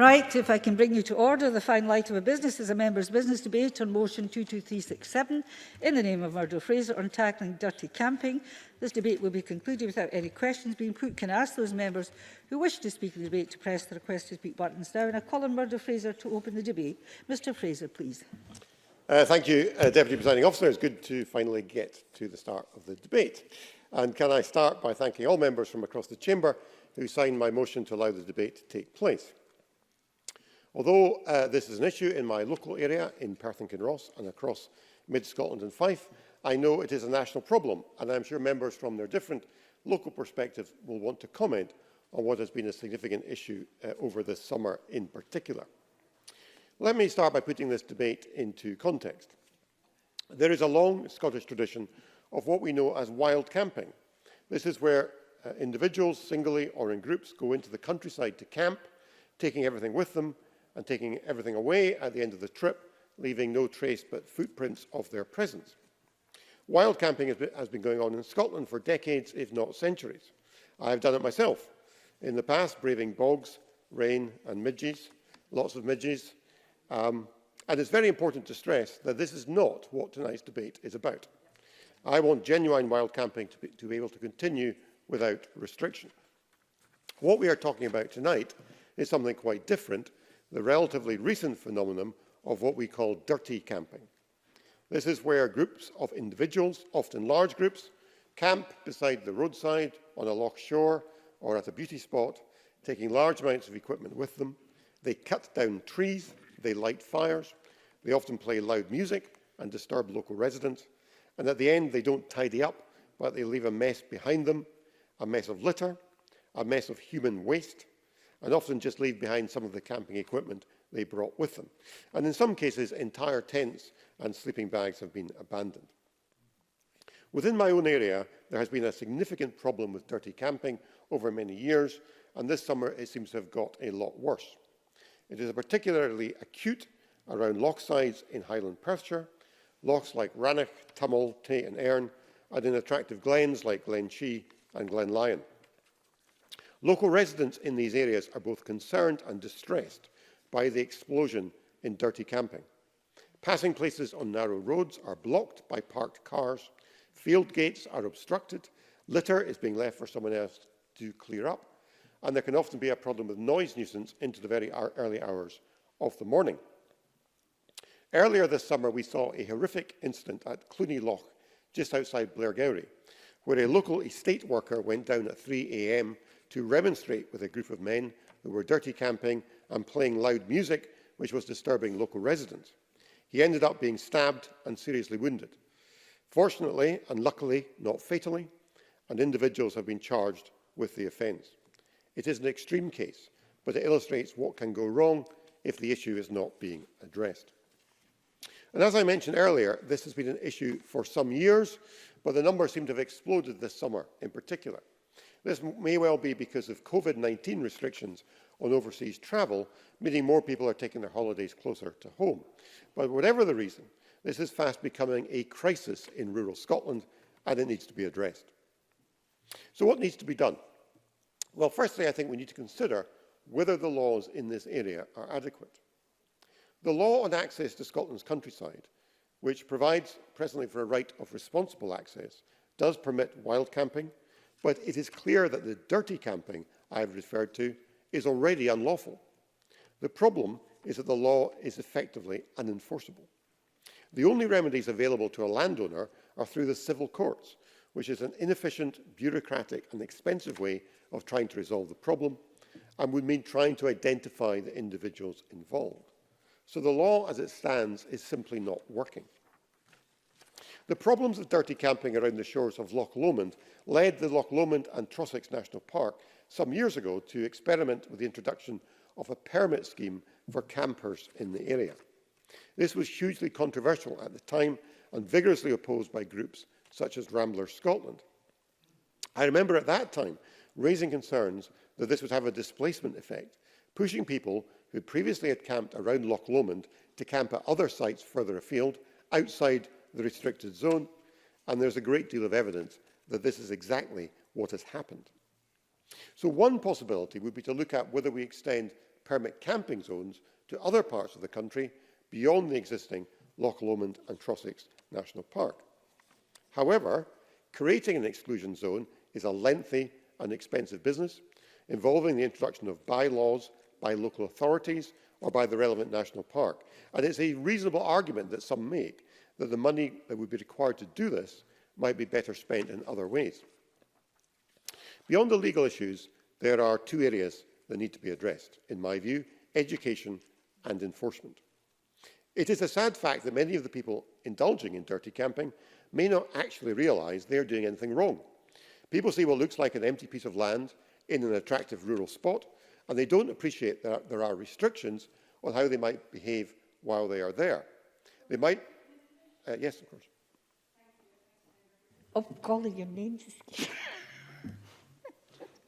Right, if I can bring you to order, the final item of business is a member's business debate on motion 22367 in the name of Murdo Fraser on tackling dirty camping. This debate will be concluded without any questions being put. Can I ask those members who wish to speak in the debate to press the request to speak buttons now? And I call on Murdo Fraser to open the debate. Mr Fraser, please. Thank you, Deputy Presiding Officer. It's good to finally get to the start of the debate. And can I start by thanking all members from across the Chamber who signed my motion to allow the debate to take place. Although this is an issue in my local area in Perth and Kinross and across mid-Scotland and Fife, I know it is a national problem, and I'm sure members from their different local perspectives will want to comment on what has been a significant issue over this summer in particular. Let me start by putting this debate into context. There is a long Scottish tradition of what we know as wild camping. This is where individuals, singly or in groups, go into the countryside to camp, taking everything with them and taking everything away at the end of the trip, leaving no trace but footprints of their presence. Wild camping has been going on in Scotland for decades, if not centuries. I have done it myself in the past, braving bogs, rain and midges, lots of midges. And it's very important to stress that this is not what tonight's debate is about. I want genuine wild camping to be able to continue without restriction. What we are talking about tonight is something quite different, the relatively recent phenomenon of what we call dirty camping. This is where groups of individuals, often large groups, camp beside the roadside, on a loch shore or at a beauty spot, taking large amounts of equipment with them. They cut down trees, they light fires, they often play loud music and disturb local residents, and at the end they don't tidy up, but they leave a mess behind them, a mess of litter, a mess of human waste, and often just leave behind some of the camping equipment they brought with them. And in some cases, entire tents and sleeping bags have been abandoned. Within my own area, there has been a significant problem with dirty camping over many years, and this summer it seems to have got a lot worse. It is particularly acute around lochsides in Highland Perthshire, lochs like Rannoch, Tummel, Tay and Erne, and in attractive glens like Glen Shee and Glen Lyon. Local residents in these areas are both concerned and distressed by the explosion in dirty camping. Passing places on narrow roads are blocked by parked cars, field gates are obstructed, litter is being left for someone else to clear up, and there can often be a problem with noise nuisance into the very early hours of the morning. Earlier this summer, we saw a horrific incident at Cluny Loch, just outside Blairgowrie, where a local estate worker went down at 3 a.m. to remonstrate with a group of men who were dirty camping and playing loud music, which was disturbing local residents. He ended up being stabbed and seriously wounded. Fortunately, and luckily, not fatally, and individuals have been charged with the offence. It is an extreme case, but it illustrates what can go wrong if the issue is not being addressed. And as I mentioned earlier, this has been an issue for some years, but the numbers seem to have exploded this summer in particular. This may well be because of COVID-19 restrictions on overseas travel, meaning more people are taking their holidays closer to home. But whatever the reason, this is fast becoming a crisis in rural Scotland, and it needs to be addressed. So what needs to be done? Well, firstly, I think we need to consider whether the laws in this area are adequate. The law on access to Scotland's countryside, which provides presently for a right of responsible access, does permit wild camping, but it is clear that the dirty camping I have referred to is already unlawful. The problem is that the law is effectively unenforceable. The only remedies available to a landowner are through the civil courts, which is an inefficient, bureaucratic and expensive way of trying to resolve the problem, and would mean trying to identify the individuals involved. So the law as it stands is simply not working. The problems of dirty camping around the shores of Loch Lomond led the Loch Lomond and Trossachs National Park some years ago to experiment with the introduction of a permit scheme for campers in the area. This was hugely controversial at the time and vigorously opposed by groups such as Ramblers Scotland. I remember at that time raising concerns that this would have a displacement effect, pushing people who previously had camped around Loch Lomond to camp at other sites further afield, outside the restricted zone, and there's a great deal of evidence that this is exactly what has happened. So one possibility would be to look at whether we extend permit camping zones to other parts of the country beyond the existing Loch Lomond and Trossachs National Park. However, creating an exclusion zone is a lengthy and expensive business, involving the introduction of bylaws by local authorities or by the relevant national park. And it's a reasonable argument that some make that the money that would be required to do this might be better spent in other ways. Beyond the legal issues, there are two areas that need to be addressed, in my view: education and enforcement. It is a sad fact that many of the people indulging in dirty camping may not actually realise they are doing anything wrong. People see what looks like an empty piece of land in an attractive rural spot, and they don't appreciate that there are restrictions on how they might behave while they are there. They might... yes, of course. Oh, calling your names.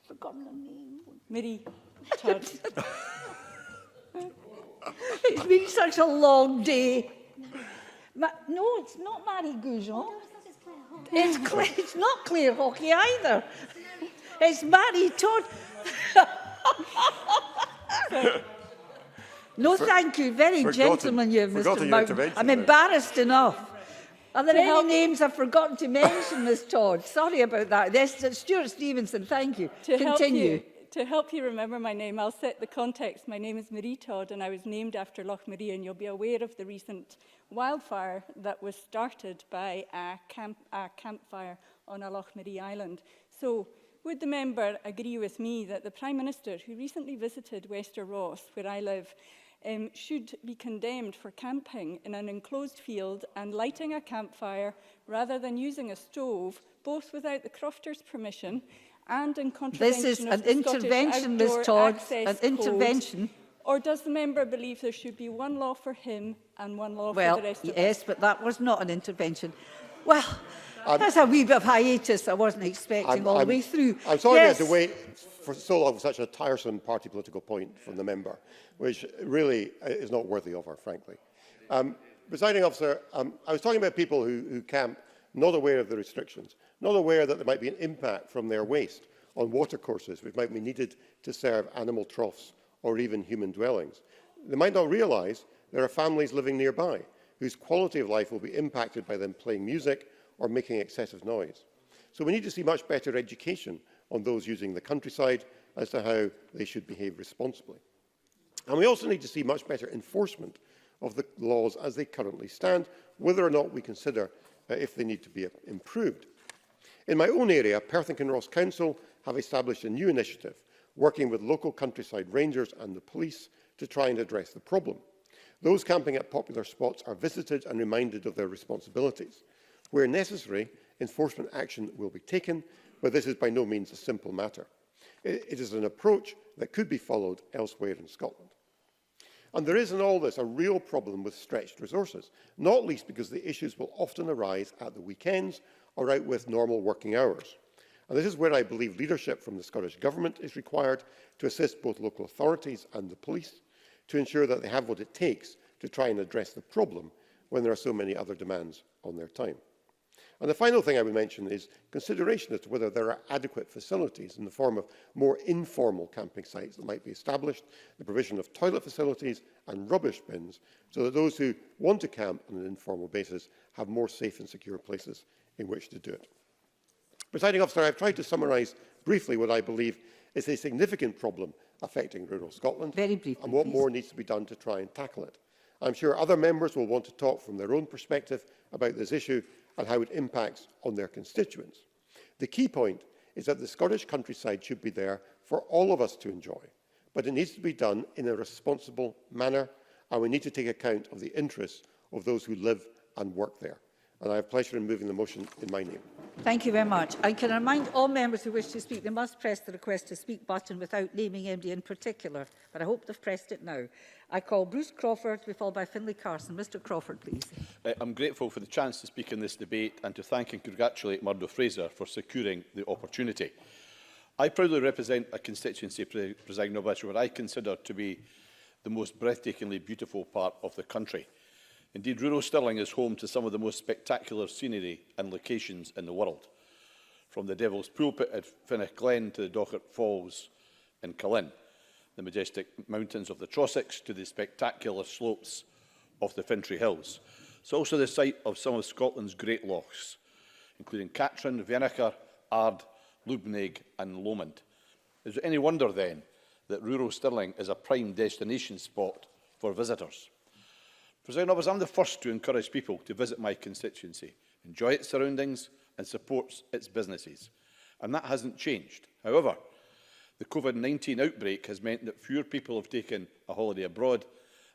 Forgotten the name. Marie Todd. It's been such a long day. No, it's not Marie Goujon. It's not Claire Hockey either. It's Marie Todd. No, thank you. Very gentlemanly of Mr. Mountain. I'm embarrassed enough. Are there any names I've forgotten to mention, Ms. Todd? Sorry about that. Yes, Stuart Stevenson, thank you. Continue. To help you remember my name, I'll set the context. My name is Marie Todd, and I was named after Loch Maree, and you'll be aware of the recent wildfire that was started by a campfire on a Loch Maree island. So, would the member agree with me that the Prime Minister, who recently visited Wester Ross, where I live, should be condemned for camping in an enclosed field and lighting a campfire rather than using a stove, both without the crofter's permission and in contravention This is of an the intervention, Scottish Ms. Todd. Access An intervention. Code? Or does the member believe there should be one law for him and one law for the rest of us? Yes, but that was not an intervention. Well, that's a wee bit of hiatus I wasn't expecting all the way through. I'm sorry we had to wait for so long for such a tiresome party political point from the member, which really is not worthy of her, frankly. Presiding officer, I was talking about people who camp not aware of the restrictions, not aware that there might be an impact from their waste on watercourses which might be needed to serve animal troughs or even human dwellings. They might not realise there are families living nearby whose quality of life will be impacted by them playing music or making excessive noise. So we need to see much better education on those using the countryside as to how they should behave responsibly. And we also need to see much better enforcement of the laws as they currently stand, whether or not we consider if they need to be improved. In my own area, Perth and Kinross Council have established a new initiative working with local countryside rangers and the police to try and address the problem. Those camping at popular spots are visited and reminded of their responsibilities. Where necessary, enforcement action will be taken, but this is by no means a simple matter. It is an approach that could be followed elsewhere in Scotland. And there is in all this a real problem with stretched resources, not least because the issues will often arise at the weekends or out with normal working hours. And this is where I believe leadership from the Scottish Government is required to assist both local authorities and the police to ensure that they have what it takes to try and address the problem when there are so many other demands on their time. And the final thing I would mention is consideration as to whether there are adequate facilities in the form of more informal camping sites that might be established, the provision of toilet facilities and rubbish bins, so that those who want to camp on an informal basis have more safe and secure places in which to do it. Presiding officer, I have tried to summarise briefly what I believe is a significant problem affecting rural Scotland Very briefly, and what please. more needs to be done to try and tackle it. I'm sure other members will want to talk from their own perspective about this issue and how it impacts on their constituents. The key point is that the Scottish countryside should be there for all of us to enjoy, but it needs to be done in a responsible manner, and we need to take account of the interests of those who live and work there. And I have pleasure in moving the motion in my name. Thank you very much. I can remind all members who wish to speak, they must press the request to speak button without naming MD in particular, but I hope they've pressed it now. I call Bruce Crawford to be followed by Finlay Carson. Mr Crawford, please. I'm grateful for the chance to speak in this debate and to thank and congratulate Murdo Fraser for securing the opportunity. I proudly represent a constituency, Presiding Officer, where I consider to be the most breathtakingly beautiful part of the country. Indeed, rural Stirling is home to some of the most spectacular scenery and locations in the world, from the Devil's Pulpit at Finnich Glen to the Dochart Falls in Cullen. the majestic mountains of the Trossachs to the spectacular slopes of the Fintry Hills. It's also the site of some of Scotland's great lochs, including Catrin, Venacher, Ard, Lubnaig and Lomond. Is it any wonder, then, that rural Stirling is a prime destination spot for visitors? Presiding Officer, I'm the first to encourage people to visit my constituency, enjoy its surroundings and support its businesses. And that hasn't changed. However, the COVID-19 outbreak has meant that fewer people have taken a holiday abroad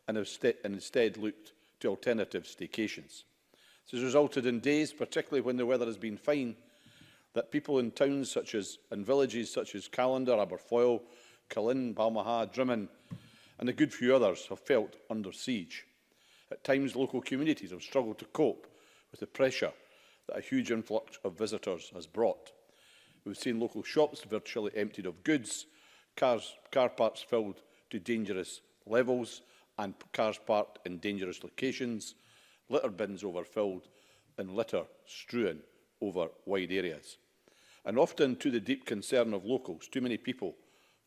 and have instead looked to alternative staycations. This has resulted in days, particularly when the weather has been fine, that people in towns such as, and villages such as Callander, Aberfoyle, Cullen, Balmaha, Drimmen and a good few others have felt under siege. At times, local communities have struggled to cope with the pressure that a huge influx of visitors has brought. We've seen local shops virtually emptied of goods, car parks filled to dangerous levels and cars parked in dangerous locations, litter bins overfilled and litter strewn over wide areas. And often, to the deep concern of locals, too many people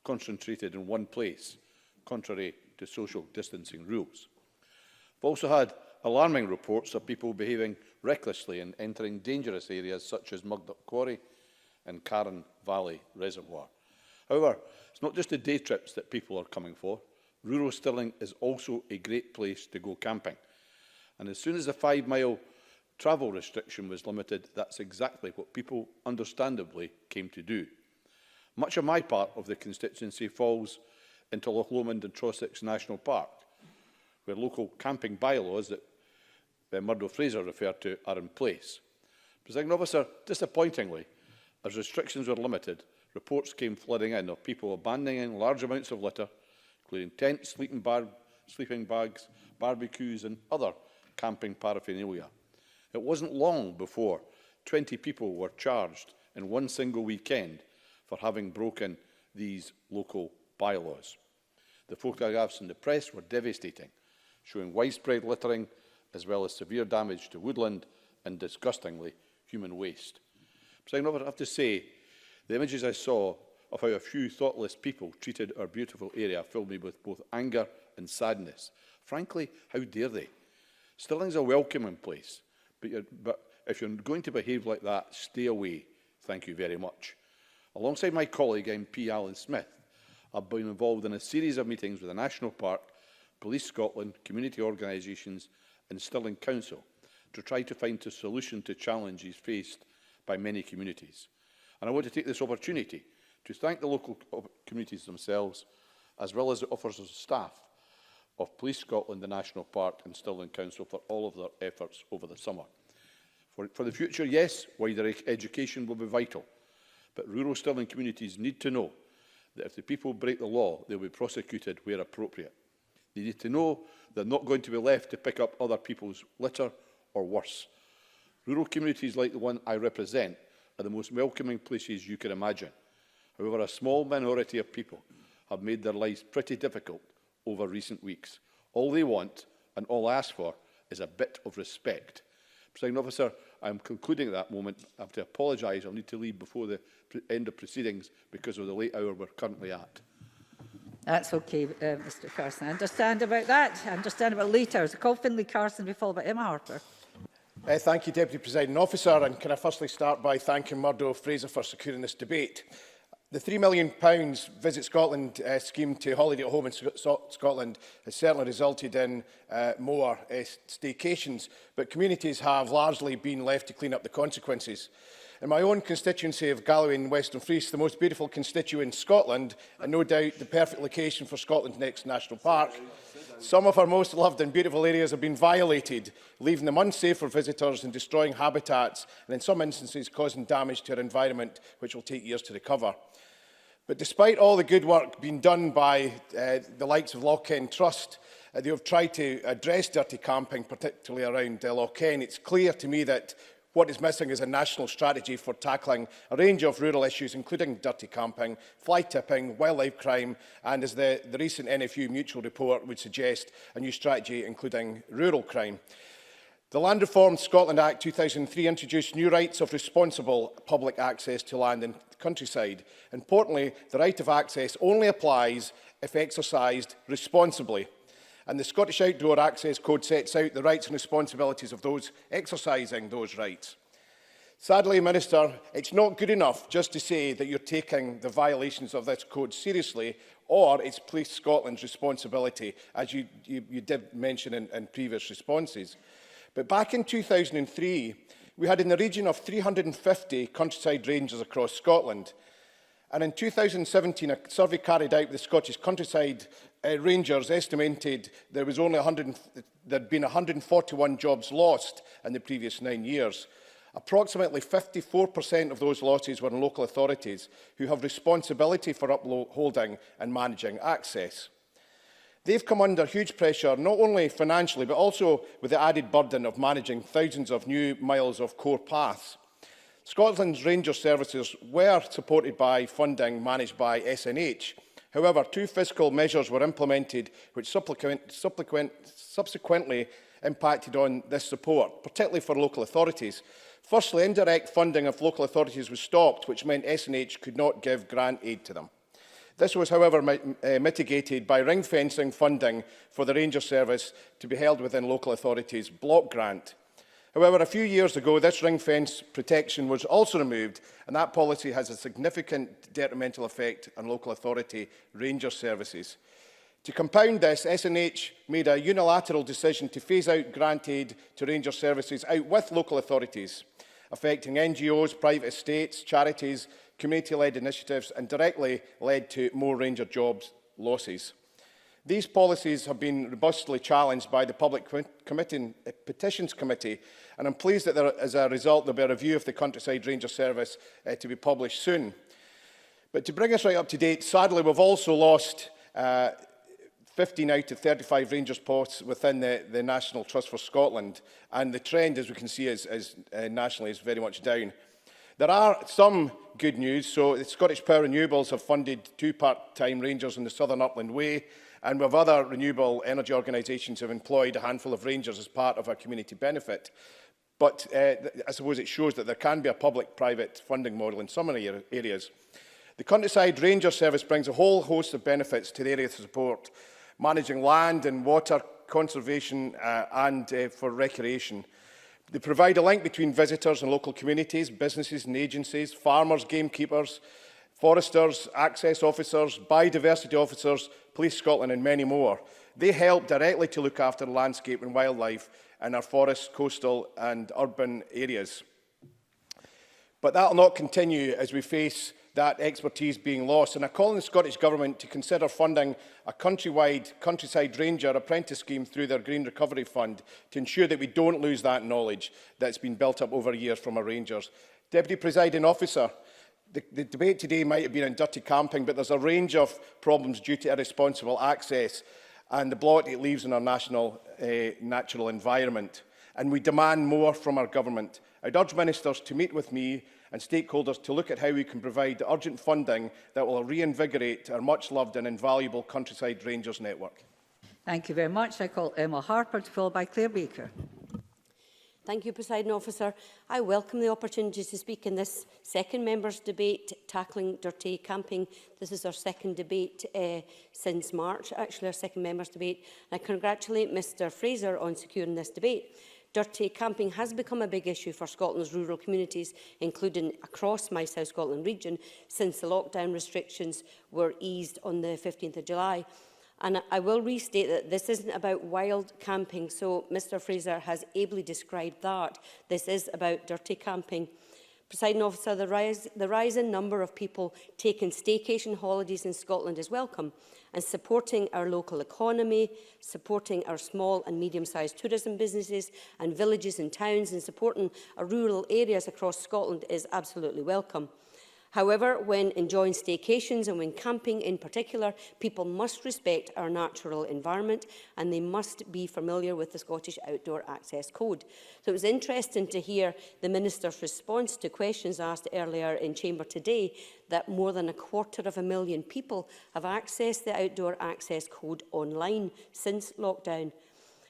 concentrated in one place, contrary to social distancing rules. We've also had alarming reports of people behaving recklessly and entering dangerous areas such as Mugdock Quarry and Carron Valley Reservoir. However, it's not just the day trips that people are coming for. Rural Stirling is also a great place to go camping. And as soon as the 5-mile travel restriction was limited, that's exactly what people understandably came to do. Much of my part of the constituency falls into Loch Lomond and Trossachs National Park, where local camping bylaws that Murdo Fraser referred to are in place. Presiding Officer, disappointingly, as restrictions were limited, reports came flooding in of people abandoning large amounts of litter, including tents, sleeping bags, barbecues and other camping paraphernalia. It wasn't long before 20 people were charged in one single weekend for having broken these local bylaws. The photographs in the press were devastating, showing widespread littering as well as severe damage to woodland and, disgustingly, human waste. Presiding Officer, I have to say, the images I saw of how a few thoughtless people treated our beautiful area filled me with both anger and sadness. Frankly, how dare they? Stirling's a welcoming place, but if you're going to behave like that, stay away. Thank you very much. Alongside my colleague MP Alan Smith, I've been involved in a series of meetings with the National Park, Police Scotland, community organisations and Stirling Council to try to find a solution to challenges faced by many communities. And I want to take this opportunity to thank the local communities themselves, as well as the officers and staff of Police Scotland, the National Park and Stirling Council for all of their efforts over the summer. For the future, yes, wider education will be vital, but rural Stirling communities need to know that if the people break the law, they will be prosecuted where appropriate. They need to know they're not going to be left to pick up other people's litter or worse. Rural communities like the one I represent are the most welcoming places you can imagine. However, a small minority of people have made their lives pretty difficult over recent weeks. All they want and all I ask for is a bit of respect. Presiding Officer, I am concluding at that moment. I have to apologise. I'll need to leave before the end of proceedings because of the late hour we're currently at. That's okay, Mr Carson. I understand about that. I understand about later. So call Finlay Carson be followed by Emma Harper. Thank you, Deputy Presiding Officer. And can I firstly start by thanking Murdo Fraser for securing this debate. The £3 million Visit Scotland scheme to holiday at home in Scotland has certainly resulted in more staycations, but communities have largely been left to clean up the consequences. In my own constituency of Galloway in Western Fleece, the most beautiful constituent in Scotland, and no doubt the perfect location for Scotland's next national park, some of our most loved and beautiful areas have been violated, leaving them unsafe for visitors and destroying habitats, and in some instances causing damage to our environment, which will take years to recover. But despite all the good work being done by the likes of Loch Ken Trust, they have tried to address dirty camping, particularly around Loch Ken. It's clear to me that what is missing is a national strategy for tackling a range of rural issues, including dirty camping, fly tipping, wildlife crime, and as the recent NFU Mutual report would suggest, a new strategy including rural crime. The Land Reform Scotland Act 2003 introduced new rights of responsible public access to land and countryside. Importantly, the right of access only applies if exercised responsibly. And the Scottish Outdoor Access Code sets out the rights and responsibilities of those exercising those rights. Sadly, Minister, it's not good enough just to say that you're taking the violations of this code seriously, or it's Police Scotland's responsibility, as you did mention in previous responses. But back in 2003, we had in the region of 350 countryside rangers across Scotland. And in 2017, a survey carried out with the Scottish Countryside Rangers estimated there was only there'd been 141 jobs lost in the previous 9 years. Approximately 54% of those losses were in local authorities who have responsibility for upholding and managing access. They've come under huge pressure, not only financially, but also with the added burden of managing thousands of new miles of core paths. Scotland's Ranger services were supported by funding managed by SNH. However, 2 fiscal measures were implemented which subsequently impacted on this support, particularly for local authorities. Firstly, indirect funding of local authorities was stopped, which meant SNH could not give grant aid to them. This was, however, mitigated by ring-fencing funding for the Ranger service to be held within local authorities' block grant. However, a few years ago, this ring-fence protection was also removed, and that policy has a significant detrimental effect on local authority Ranger services. To compound this, SNH made a unilateral decision to phase out grant aid to Ranger services out with local authorities, affecting NGOs, private estates, charities, community-led initiatives, and directly led to more Ranger jobs losses. These policies have been robustly challenged by the Public Petitions Committee, and I'm pleased that as a result there will be a review of the Countryside Ranger Service to be published soon. But to bring us right up to date, sadly we've also lost 15 out of 35 Rangers posts within the National Trust for Scotland, and the trend, as we can see, nationally is very much down. There are some good news. So the Scottish Power Renewables have funded 2 part-time rangers in the Southern Upland Way, and with other renewable energy organisations have employed a handful of rangers as part of a community benefit. But I suppose it shows that there can be a public-private funding model in some areas. The Countryside Ranger Service brings a whole host of benefits to the area of support, managing land and water conservation and for recreation. They provide a link between visitors and local communities, businesses and agencies, farmers, gamekeepers, foresters, access officers, biodiversity officers, Police Scotland and many more. They help directly to look after the landscape and wildlife in our forests, coastal and urban areas. But that will not continue as we face that expertise being lost. And I call on the Scottish Government to consider funding a countrywide Countryside Ranger apprentice scheme through their Green Recovery Fund to ensure that we don't lose that knowledge that's been built up over years from our Rangers. Deputy Presiding Officer, the debate today might have been on dirty camping, but there's a range of problems due to irresponsible access and the blot it leaves in our national natural environment. And we demand more from our government. I'd urge ministers to meet with me and stakeholders to look at how we can provide the urgent funding that will reinvigorate our much-loved and invaluable Countryside Rangers network. Thank you very much. I call Emma Harper to follow by Claire Baker. Thank you, Presiding Officer. I welcome the opportunity to speak in this second members' debate, Tackling Dirty Camping. This is our second debate since March, actually our second members' debate. And I congratulate Mr Fraser on securing this debate. Dirty camping has become a big issue for Scotland's rural communities, including across my South Scotland region, since the lockdown restrictions were eased on the 15th of July. And I will restate that this isn't about wild camping, so Mr Fraser has ably described that. This is about dirty camping. Presiding Officer, the rise in number of people taking staycation holidays in Scotland is welcome, and supporting our local economy, supporting our small and medium-sized tourism businesses and villages and towns, and supporting our rural areas across Scotland is absolutely welcome. However, when enjoying staycations and when camping in particular, people must respect our natural environment and they must be familiar with the Scottish Outdoor Access Code. So it was interesting to hear the Minister's response to questions asked earlier in Chamber today that more than 250,000 people have accessed the Outdoor Access Code online since lockdown.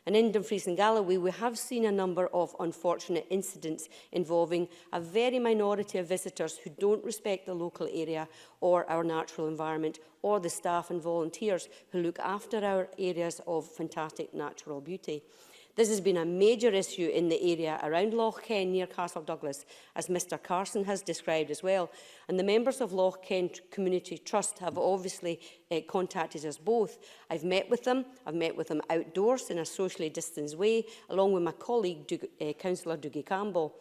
And in Dumfries and Galloway, we have seen a number of unfortunate incidents involving a very minority of visitors who don't respect the local area or our natural environment, or the staff and volunteers who look after our areas of fantastic natural beauty. This has been a major issue in the area around Lough Ken near Castle Douglas, as Mr Carson has described as well. And the members of Lough Ken Community Trust have obviously contacted us both. I've met with them outdoors in a socially distanced way, along with my colleague, Councillor Dougie Campbell.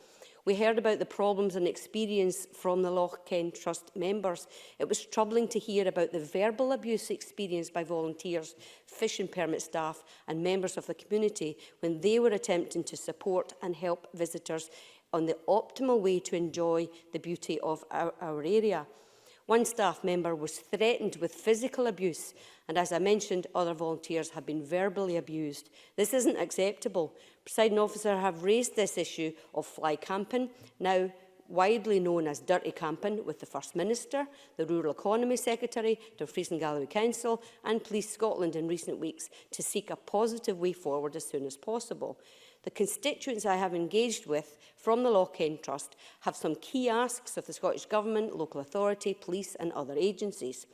We heard about the problems and experience from the Lough Ken Trust members. It was troubling to hear about the verbal abuse experienced by volunteers, fishing permit staff and members of the community when they were attempting to support and help visitors on the optimal way to enjoy the beauty of our area. One staff member was threatened with physical abuse, and as I mentioned, other volunteers have been verbally abused. This isn't acceptable. Presiding Officer, have raised this issue of fly camping, now widely known as dirty camping, with the First Minister, the Rural Economy Secretary, Dumfries and Galloway Council and Police Scotland in recent weeks to seek a positive way forward as soon as possible. The constituents I have engaged with from the Lough Ken Trust have some key asks of the Scottish Government, local authority, police and other agencies.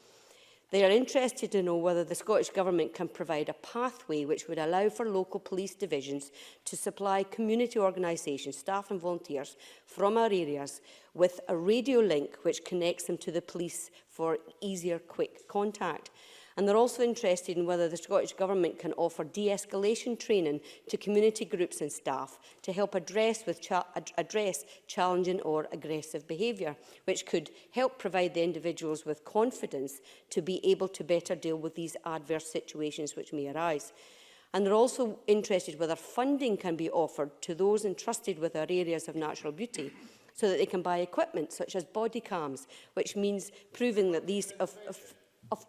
They are interested to know whether the Scottish Government can provide a pathway which would allow for local police divisions to supply community organisations, staff and volunteers from our areas with a radio link which connects them to the police for easier, quick contact. And they're also interested in whether the Scottish Government can offer de-escalation training to community groups and staff to help address challenging or aggressive behaviour, which could help provide the individuals with confidence to be able to better deal with these adverse situations which may arise. And they're also interested whether funding can be offered to those entrusted with our areas of natural beauty so that they can buy equipment such as body cams, which means proving that these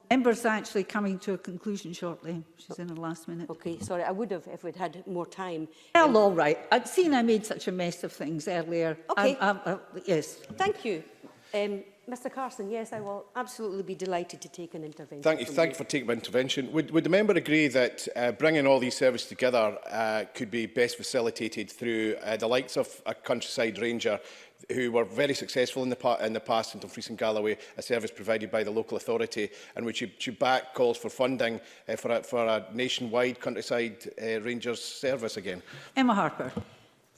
Members actually coming to a conclusion shortly. She's in the last minute. Okay, sorry, I would have if we'd had more time. Well, all right. I'd seen I made such a mess of things earlier. Okay. Yes. Thank you. Mr Carson, yes, I will absolutely be delighted to take an intervention. Thank you for taking my intervention. Would the member agree that bringing all these services together could be best facilitated through the likes of a countryside ranger who were very successful in the past in Dumfries and Galloway, a service provided by the local authority, and which should back calls for funding for a nationwide countryside rangers service again? Emma Harper.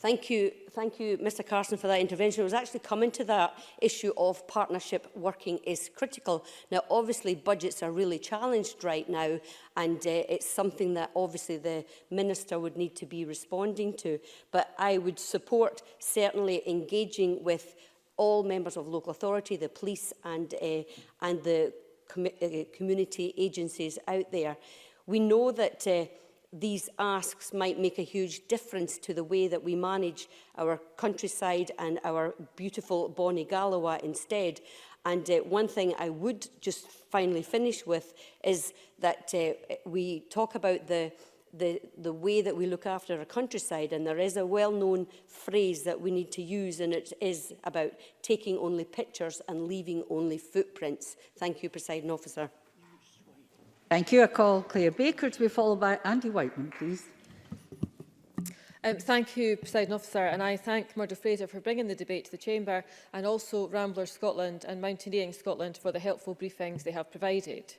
Thank you, Mr Carson, for that intervention. I was actually coming to that issue of partnership working is critical. Now, obviously, budgets are really challenged right now, and it's something that obviously the Minister would need to be responding to. But I would support certainly engaging with all members of local authority, the police and the community agencies out there. We know that these asks might make a huge difference to the way that we manage our countryside and our beautiful Bonnie Galloway instead. And one thing I would just finally finish with is that we talk about the way that we look after our countryside, and there is a well-known phrase that we need to use, and it is about taking only pictures and leaving only footprints. Thank you, Presiding Officer. Thank you. I call Claire Baker to be followed by Andy Whiteman, please. Thank you, Presiding Officer, and I thank Murdo Fraser for bringing the debate to the Chamber, and also Ramblers Scotland and Mountaineering Scotland for the helpful briefings they have provided.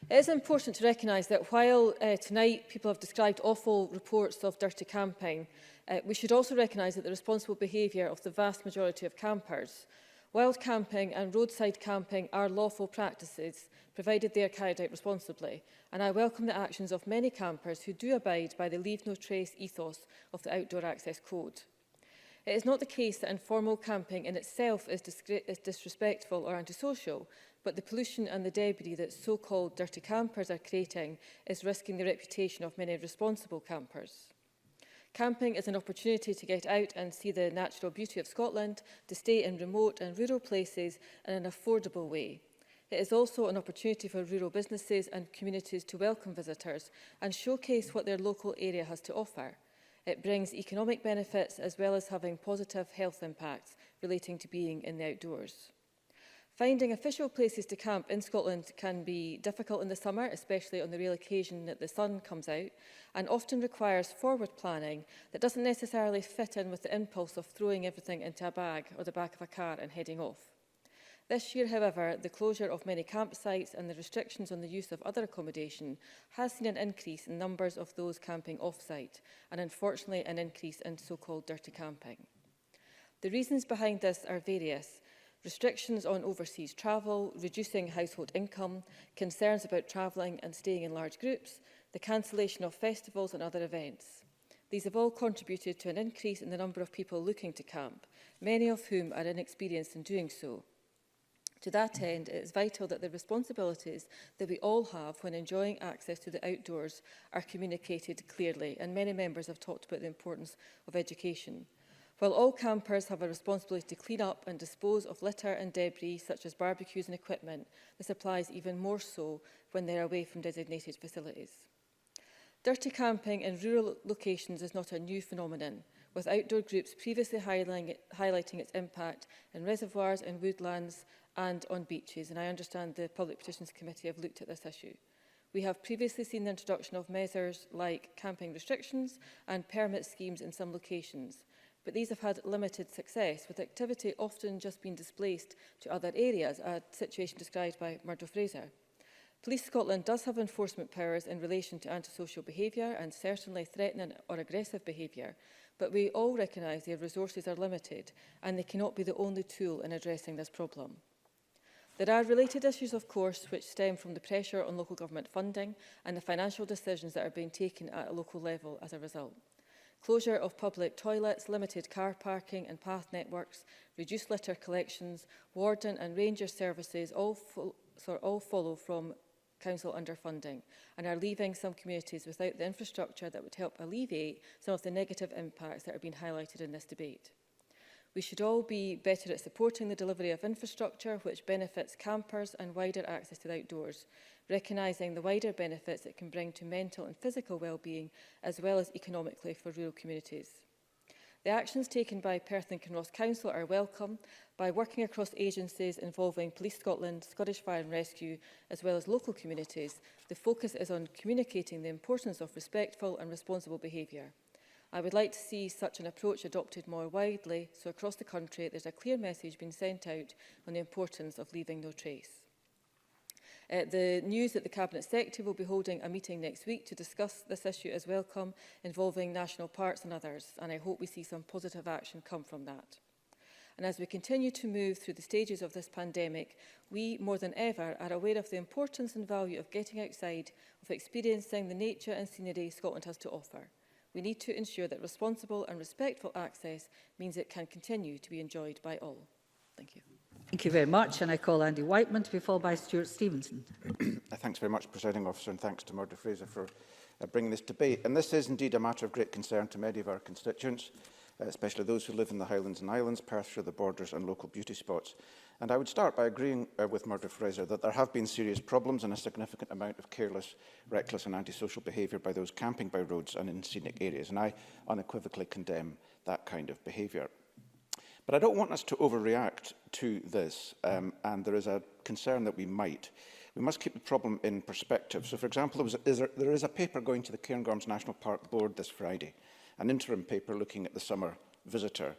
It is important to recognise that while tonight people have described awful reports of dirty camping, we should also recognise that the responsible behaviour of the vast majority of campers. Wild camping and roadside camping are lawful practices, provided they are carried out responsibly, and I welcome the actions of many campers who do abide by the leave no trace ethos of the Outdoor Access Code. It is not the case that informal camping in itself is disrespectful or antisocial, but the pollution and the debris that so-called dirty campers are creating is risking the reputation of many responsible campers. Camping is an opportunity to get out and see the natural beauty of Scotland, to stay in remote and rural places in an affordable way. It is also an opportunity for rural businesses and communities to welcome visitors and showcase what their local area has to offer. It brings economic benefits as well as having positive health impacts relating to being in the outdoors. Finding official places to camp in Scotland can be difficult in the summer, especially on the rare occasion that the sun comes out, and often requires forward planning that doesn't necessarily fit in with the impulse of throwing everything into a bag or the back of a car and heading off. This year, however, the closure of many campsites and the restrictions on the use of other accommodation has seen an increase in numbers of those camping off-site, and unfortunately an increase in so-called dirty camping. The reasons behind this are various. Restrictions on overseas travel, reducing household income, concerns about travelling and staying in large groups, the cancellation of festivals and other events. These have all contributed to an increase in the number of people looking to camp, many of whom are inexperienced in doing so. To that end, it is vital that the responsibilities that we all have when enjoying access to the outdoors are communicated clearly, and many members have talked about the importance of education. While all campers have a responsibility to clean up and dispose of litter and debris such as barbecues and equipment, this applies even more so when they are away from designated facilities. Dirty camping in rural locations is not a new phenomenon, with outdoor groups previously highlighting its impact in reservoirs and woodlands and on beaches, and I understand the Public Petitions Committee have looked at this issue. We have previously seen the introduction of measures like camping restrictions and permit schemes in some locations, but these have had limited success, with activity often just being displaced to other areas, a situation described by Murdo Fraser. Police Scotland does have enforcement powers in relation to antisocial behaviour and certainly threatening or aggressive behaviour, but we all recognise their resources are limited and they cannot be the only tool in addressing this problem. There are related issues, of course, which stem from the pressure on local government funding and the financial decisions that are being taken at a local level as a result. Closure of public toilets, limited car parking and path networks, reduced litter collections, warden and ranger services all follow from council underfunding and are leaving some communities without the infrastructure that would help alleviate some of the negative impacts that are being highlighted in this debate. We should all be better at supporting the delivery of infrastructure which benefits campers and wider access to the outdoors, recognising the wider benefits it can bring to mental and physical well-being as well as economically for rural communities. The actions taken by Perth and Kinross Council are welcome. By working across agencies involving Police Scotland, Scottish Fire and Rescue, as well as local communities, the focus is on communicating the importance of respectful and responsible behaviour. I would like to see such an approach adopted more widely, so across the country there's a clear message being sent out on the importance of leaving no trace. The news that the Cabinet Secretary will be holding a meeting next week to discuss this issue is welcome, involving national parks and others, and I hope we see some positive action come from that. And as we continue to move through the stages of this pandemic, we, more than ever, are aware of the importance and value of getting outside, of experiencing the nature and scenery Scotland has to offer. We need to ensure that responsible and respectful access means it can continue to be enjoyed by all. Thank you. Thank you very much, and I call Andy Whiteman to be followed by Stuart Stevenson. Thanks very much, Presiding Officer, and thanks to Murdo Fraser for bringing this debate. And this is indeed a matter of great concern to many of our constituents, especially those who live in the Highlands and Islands, Perthshire, the borders and local beauty spots. And I would start by agreeing with Murdo Fraser that there have been serious problems and a significant amount of careless, reckless and antisocial behaviour by those camping by roads and in scenic areas, and I unequivocally condemn that kind of behaviour. But I don't want us to overreact to this, and there is a concern that we might. We must keep the problem in perspective. So, for example, there is a paper going to the Cairngorms National Park Board this Friday, an interim paper looking at the summer visitor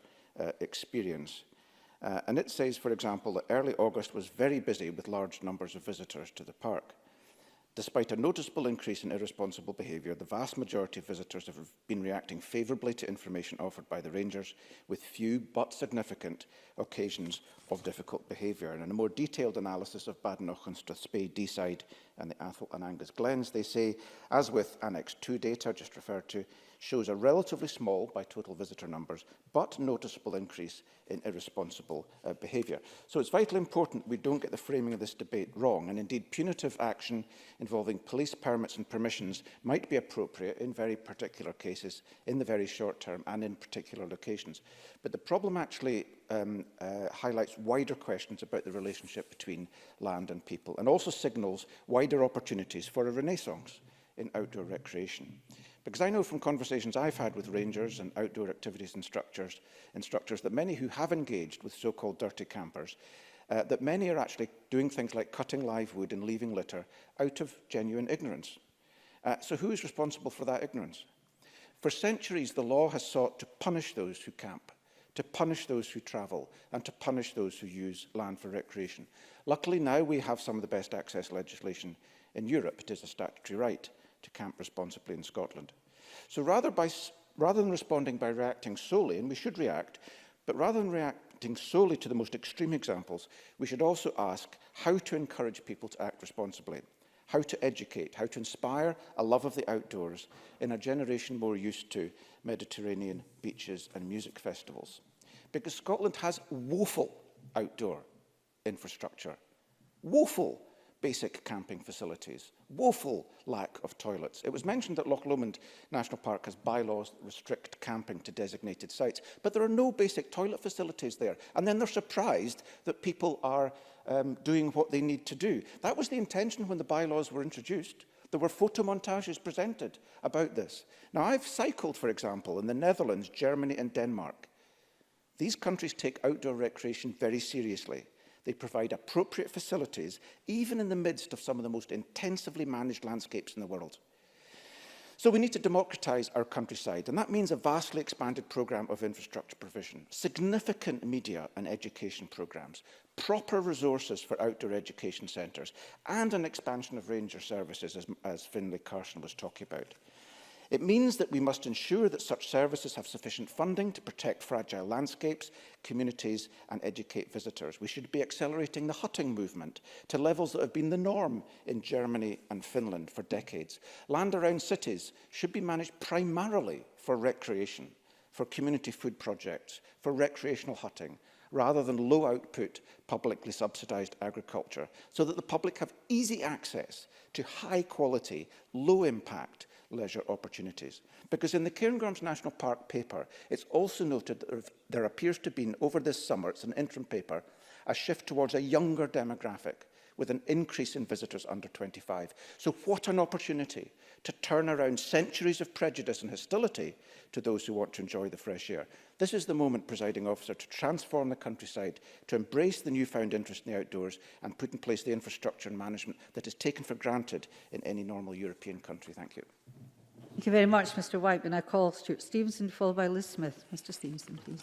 experience. And it says, for example, that early August was very busy with large numbers of visitors to the park. Despite a noticeable increase in irresponsible behaviour, the vast majority of visitors have been reacting favourably to information offered by the rangers, with few but significant occasions of difficult behaviour. And in a more detailed analysis of Badenoch and Strathspey, Deeside and the Athol and Angus Glens, they say, as with Annex 2 data just referred to, shows a relatively small, by total visitor numbers, but noticeable increase in irresponsible behaviour. So it's vitally important we don't get the framing of this debate wrong, and indeed punitive action involving police permits and permissions might be appropriate in very particular cases, in the very short term and in particular locations. But the problem actually highlights wider questions about the relationship between land and people, and also signals wider opportunities for a renaissance in outdoor recreation. Because I know from conversations I've had with rangers and outdoor activities instructors that many who have engaged with so-called dirty campers that many are actually doing things like cutting live wood and leaving litter out of genuine ignorance. So who is responsible for that ignorance? For centuries, the law has sought to punish those who camp, to punish those who travel, and to punish those who use land for recreation. Luckily, now we have some of the best access legislation in Europe. It is a statutory right to camp responsibly in Scotland. So rather than responding by reacting solely, and we should react, but rather than reacting solely to the most extreme examples, we should also ask how to encourage people to act responsibly, how to educate, how to inspire a love of the outdoors in a generation more used to Mediterranean beaches and music festivals. Because Scotland has woeful outdoor infrastructure, woeful basic camping facilities, woeful lack of toilets. It was mentioned that Loch Lomond National Park has bylaws that restrict camping to designated sites, but there are no basic toilet facilities there. And then they're surprised that people are doing what they need to do. That was the intention when the bylaws were introduced. There were photo montages presented about this. Now, I've cycled, for example, in the Netherlands, Germany and Denmark. These countries take outdoor recreation very seriously. They provide appropriate facilities, even in the midst of some of the most intensively managed landscapes in the world. So we need to democratise our countryside, and that means a vastly expanded programme of infrastructure provision, significant media and education programmes, proper resources for outdoor education centres, and an expansion of ranger services, as Finlay Carson was talking about. It means that we must ensure that such services have sufficient funding to protect fragile landscapes, communities and educate visitors. We should be accelerating the hutting movement to levels that have been the norm in Germany and Finland for decades. Land around cities should be managed primarily for recreation, for community food projects, for recreational hutting, rather than low-output, publicly subsidised agriculture, so that the public have easy access to high-quality, low-impact leisure opportunities. Because in the Cairngorms National Park paper, it's also noted that there appears to be, over this summer, it's an interim paper, a shift towards a younger demographic, with an increase in visitors under 25. So what an opportunity to turn around centuries of prejudice and hostility to those who want to enjoy the fresh air. This is the moment, Presiding Officer, to transform the countryside, to embrace the newfound interest in the outdoors and put in place the infrastructure and management that is taken for granted in any normal European country. Thank you. Thank you very much, Mr Whiteman. I call Stuart Stevenson, followed by Liz Smith. Mr Stevenson, please.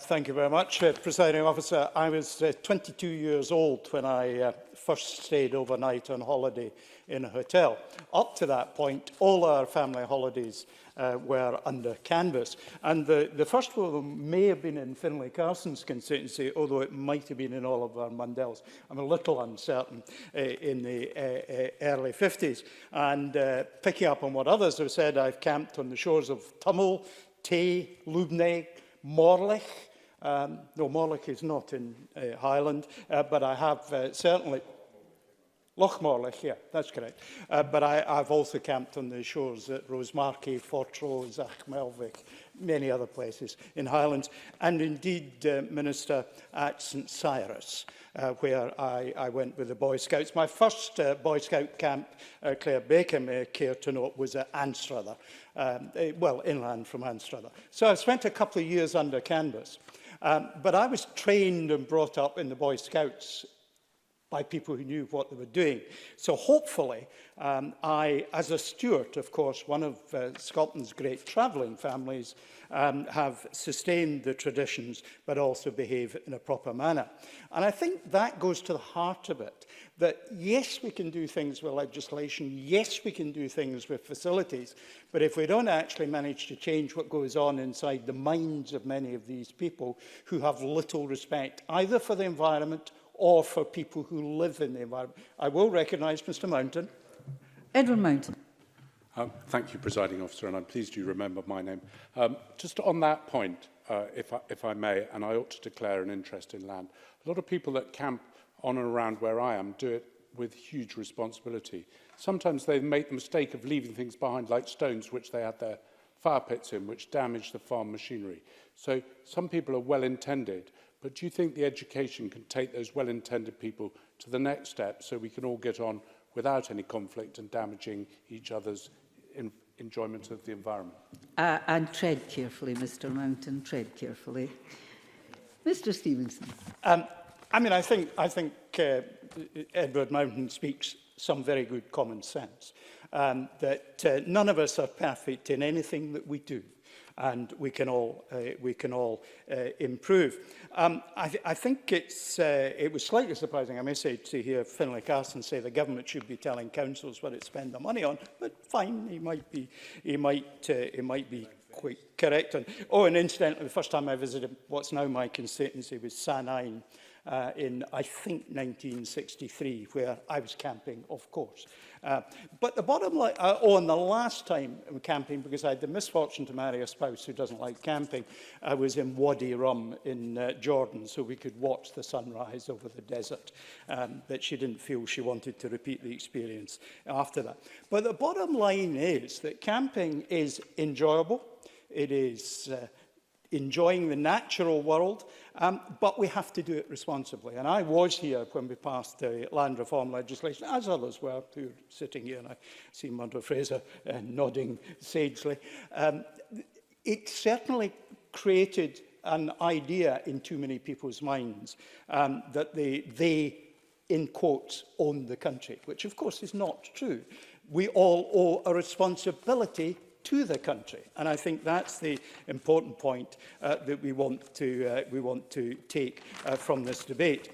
Thank you very much, Presiding Officer. I was 22 years old when I first stayed overnight on holiday in a hotel. Up to that point, all our family holidays were under canvas. And the first one of them may have been in Finlay Carson's constituency, although it might have been in Oliver Mundell's. I'm a little uncertain in the early 50s. And picking up on what others have said, I've camped on the shores of Tummel, Tay, Lubnaig, Morlich. No, Morlich is not in Highland, but I have certainly... Lochmorlich, yeah, that's correct. But I've also camped on the shores at Rosemarkie, Fortrose, Achmelvik, many other places in Highlands, and indeed, Minister, at St Cyrus, where I went with the Boy Scouts. My first Boy Scout camp, Claire Baker may care to note, was at Anstruther, well, inland from Anstruther. So I've spent a couple of years under canvas, but I was trained and brought up in the Boy Scouts by people who knew what they were doing. So hopefully, I, as a steward, of course, one of Scotland's great travelling families, have sustained the traditions, but also behave in a proper manner. And I think that goes to the heart of it, that yes, we can do things with legislation, yes, we can do things with facilities, but if we don't actually manage to change what goes on inside the minds of many of these people who have little respect, either for the environment or for people who live in the environment. I will recognise Mr Mountain. Edwin Mountain. Thank you, Presiding Officer, and I'm pleased you remember my name. Just on that point, if I may, and I ought to declare an interest in land, a lot of people that camp on and around where I am do it with huge responsibility. Sometimes they make the mistake of leaving things behind, like stones, which they had their fire pits in, which damage the farm machinery. So some people are well-intended, but do you think the education can take those well-intended people to the next step so we can all get on without any conflict and damaging each other's enjoyment of the environment? And tread carefully, Mr Mountain, tread carefully. Mr Stevenson. I mean, I think Edward Mountain speaks some very good common sense. That none of us are perfect in anything that we do, and we can all improve. I think it was slightly surprising, I may say, to hear Finlay Carson say the government should be telling councils what it spend the money on. But fine, he might be quite correct. And incidentally, the first time I visited what's now my constituency was Sanine in, I think, 1963, where I was camping, of course. But the bottom line, and the last time camping, because I had the misfortune to marry a spouse who doesn't like camping, I was in Wadi Rum in Jordan, so we could watch the sunrise over the desert. But she didn't feel she wanted to repeat the experience after that. But the bottom line is that camping is enjoyable. It is enjoying the natural world, but we have to do it responsibly. And I was here when we passed the land reform legislation, as others were who are sitting here, and I see Murdo Fraser nodding sagely. It certainly created an idea in too many people's minds that they, in quotes, own the country, which of course is not true. We all owe a responsibility to the country, and I think that's the important point that we want to take from this debate.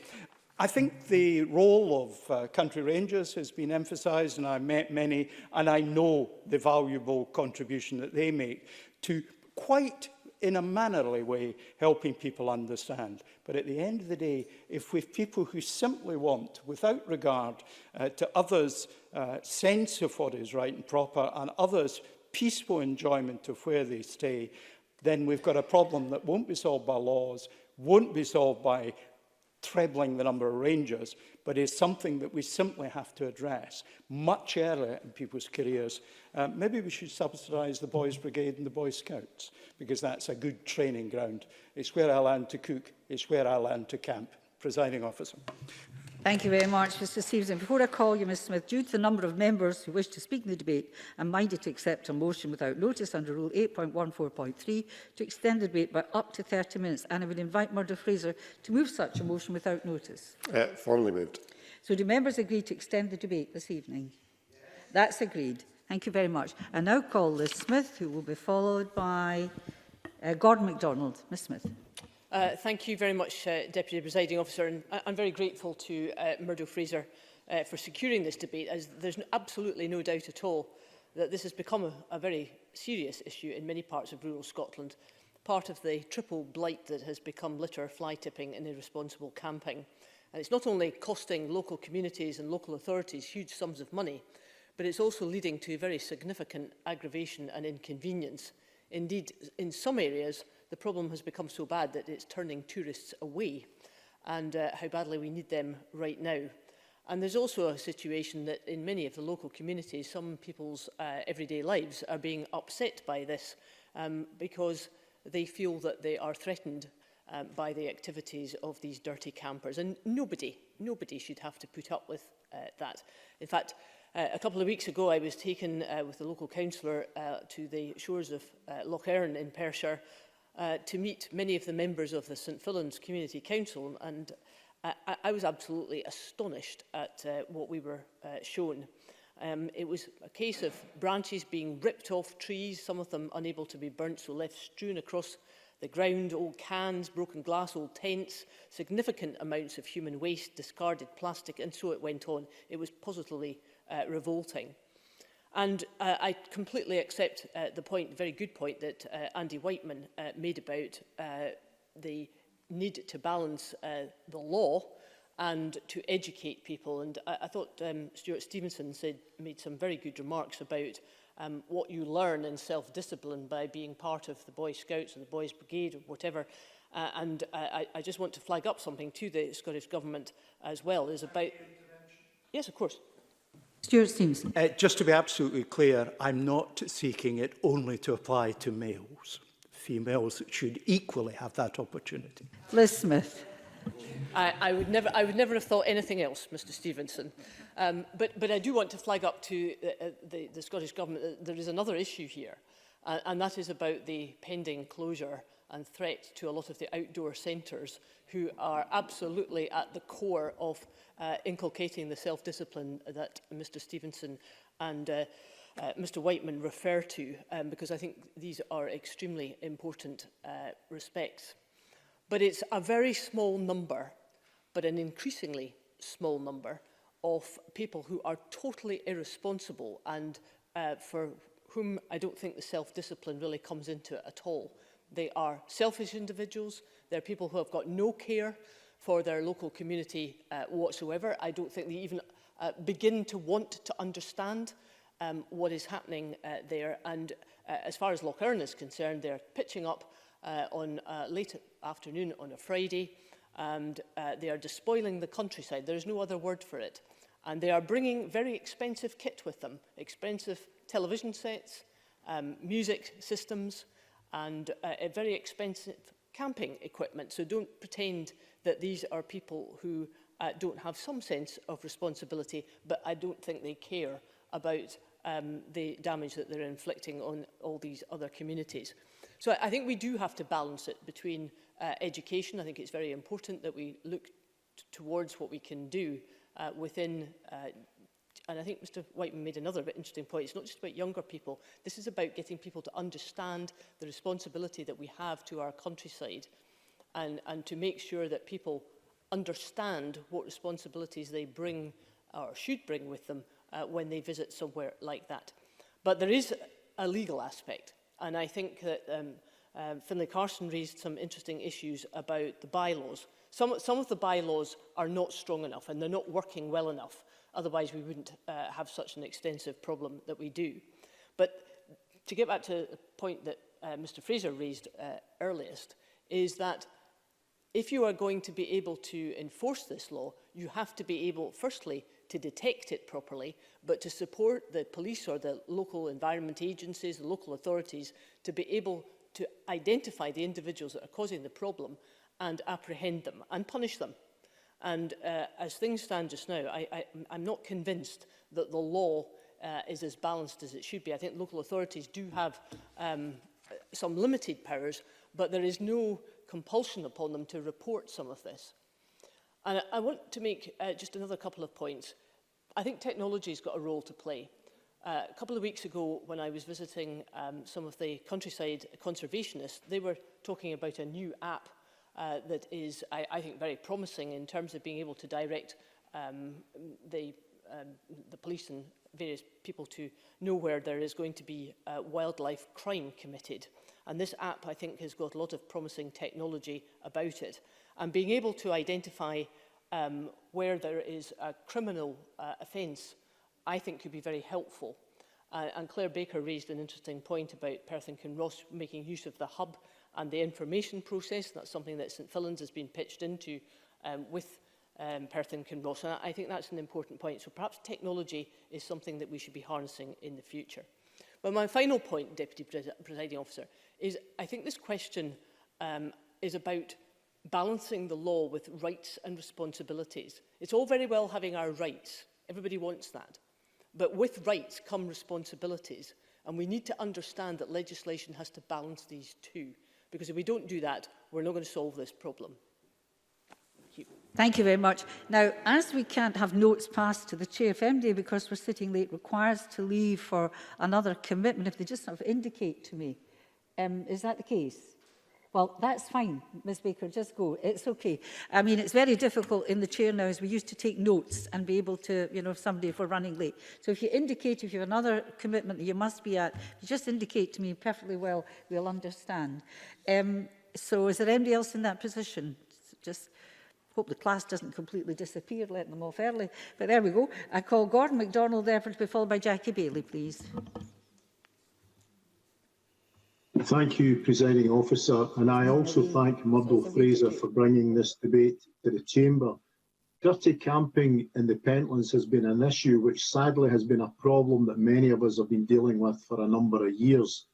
I think the role of country rangers has been emphasised, and I've met many, and I know the valuable contribution that they make to quite in a mannerly way helping people understand. But at the end of the day, if we've people who simply want, without regard to others' sense of what is right and proper, and others' peaceful enjoyment of where they stay, then we've got a problem that won't be solved by laws, won't be solved by trebling the number of rangers, but is something that we simply have to address much earlier in people's careers. Maybe we should subsidise the Boys Brigade and the Boy Scouts, because that's a good training ground. It's where I learned to cook, it's where I learned to camp. Presiding Officer. Thank you very much, Mr Stevenson. Before I call you, Ms Smith, due to the number of members who wish to speak in the debate, I'm minded to accept a motion without notice under Rule 8.14.3 to extend the debate by up to 30 minutes, and I would invite Murdo Fraser to move such a motion without notice. Formally moved. So do members agree to extend the debate this evening? Yes. That's agreed. Thank you very much. I now call Liz Smith, who will be followed by Gordon MacDonald. Ms Smith. Thank you very much, Deputy Presiding Officer, and I'm very grateful to Murdo Fraser for securing this debate, as there's absolutely no doubt at all that this has become a very serious issue in many parts of rural Scotland, part of the triple blight that has become litter, fly tipping and irresponsible camping. And it's not only costing local communities and local authorities huge sums of money, but it's also leading to very significant aggravation and inconvenience. Indeed, in some areas, the problem has become so bad that it's turning tourists away, and how badly we need them right now. And there's also a situation that in many of the local communities, some people's everyday lives are being upset by this because they feel that they are threatened by the activities of these dirty campers. And nobody should have to put up with that. In fact, a couple of weeks ago, I was taken with the local councillor to the shores of Loch Earn in Perthshire to meet many of the members of the St Fillan's Community Council, and I was absolutely astonished at what we were shown. It was a case of branches being ripped off trees, some of them unable to be burnt, so left strewn across the ground, old cans, broken glass, old tents, significant amounts of human waste, discarded plastic, and so it went on. It was positively revolting. And I completely accept the point, very good point, that Andy Whiteman made about the need to balance the law and to educate people. And I thought Stuart Stevenson made some very good remarks about what you learn in self-discipline by being part of the Boy Scouts or the Boys Brigade or whatever. And I just want to flag up something to the Scottish Government as well. Is about... Yes, of course. Stuart Stevenson. Just to be absolutely clear, I'm not seeking it only to apply to males. Females should equally have that opportunity. Liz Smith. I would never have thought anything else, Mr Stevenson. But I do want to flag up to the Scottish Government that there is another issue here. and that is about the pending closure and threat to a lot of the outdoor centres who are absolutely at the core of inculcating the self-discipline that Mr Stevenson and Mr Whiteman refer to, because I think these are extremely important respects. But it's a very small number, but an increasingly small number of people who are totally irresponsible and for whom I don't think the self-discipline really comes into it at all. They are selfish individuals. They're people who have got no care for their local community whatsoever. I don't think they even begin to want to understand what is happening there. And as far as Loch Earn is concerned, they're pitching up on late afternoon on a Friday, and they are despoiling the countryside. There is no other word for it. And they are bringing very expensive kit with them, expensive television sets, music systems, and a very expensive camping equipment. So don't pretend that these are people who don't have some sense of responsibility, but I don't think they care about the damage that they're inflicting on all these other communities. So I think we do have to balance it between education. I think it's very important that we look towards what we can do within and I think Mr Whiteman made another interesting point. It's not just about younger people. This is about getting people to understand the responsibility that we have to our countryside and to make sure that people understand what responsibilities they bring or should bring with them when they visit somewhere like that. But there is a legal aspect, and I think that Finlay Carson raised some interesting issues about the bylaws. Some of the bylaws are not strong enough and they're not working well enough. Otherwise, we wouldn't have such an extensive problem that we do. But to get back to the point that Mr Fraser raised earliest, is that if you are going to be able to enforce this law, you have to be able, firstly, to detect it properly, but to support the police or the local environment agencies, the local authorities, to be able to identify the individuals that are causing the problem and apprehend them and punish them. And as things stand just now, I'm not convinced that the law is as balanced as it should be. I think local authorities do have some limited powers, but there is no compulsion upon them to report some of this. And I want to make just another couple of points. I think technology's got a role to play. A couple of weeks ago, when I was visiting some of the countryside conservationists, they were talking about a new app that is, I think, very promising in terms of being able to direct the police and various people to know where there is going to be wildlife crime committed. And this app, I think, has got a lot of promising technology about it. And being able to identify where there is a criminal offence, I think, could be very helpful. And Claire Baker raised an interesting point about Perth and Kinross making use of the hub and the information process. That's something that St Fillan's has been pitched into with Perth and Kinross. And I think that's an important point. So perhaps technology is something that we should be harnessing in the future. But my final point, Deputy Presiding Officer, is I think this question is about balancing the law with rights and responsibilities. It's all very well having our rights. Everybody wants that. But with rights come responsibilities. And we need to understand that legislation has to balance these two. Because if we don't do that, we're not going to solve this problem. Thank you. Thank you very much. Now, as we can't have notes passed to the Chair, if MD, because we're sitting late, requires to leave for another commitment, if they just sort of indicate to me, is that the case? Well, that's fine, Ms Baker, just go. It's okay. I mean, it's very difficult in the chair now, as we used to take notes and be able to, you know, if we're running late. So if you indicate, if you have another commitment that you must be at, you just indicate to me perfectly well, we'll understand. So is there anybody else in that position? Just hope the class doesn't completely disappear, letting them off early. But there we go. I call Gordon MacDonald, therefore, to be followed by Jackie Bailey, please. Thank you, Presiding Officer, and I also thank Murdo Fraser for bringing this debate to the Chamber. Dirty camping in the Pentlands has been an issue which sadly has been a problem that many of us have been dealing with for a number of years.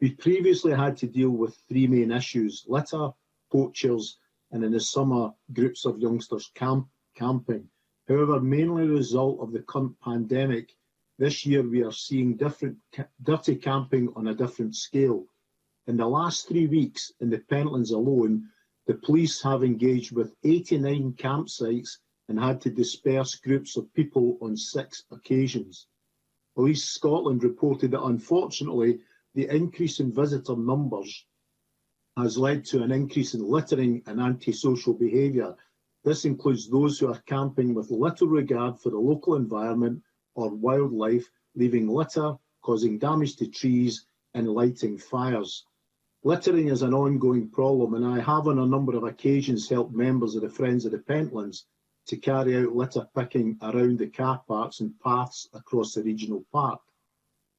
We previously had to deal with three main issues: litter, poachers, and in the summer, groups of youngsters camping. However, mainly as a result of the current pandemic, This year, we are seeing dirty camping on a different scale. In the last 3 weeks, in the Pentlands alone, the police have engaged with 89 campsites and had to disperse groups of people on 6 occasions. Police Scotland reported that, unfortunately, the increase in visitor numbers has led to an increase in littering and antisocial behaviour. This includes those who are camping with little regard for the local environment or wildlife, leaving litter, causing damage to trees and lighting fires. Littering is an ongoing problem, and I have on a number of occasions helped members of the Friends of the Pentlands to carry out litter picking around the car parks and paths across the regional park.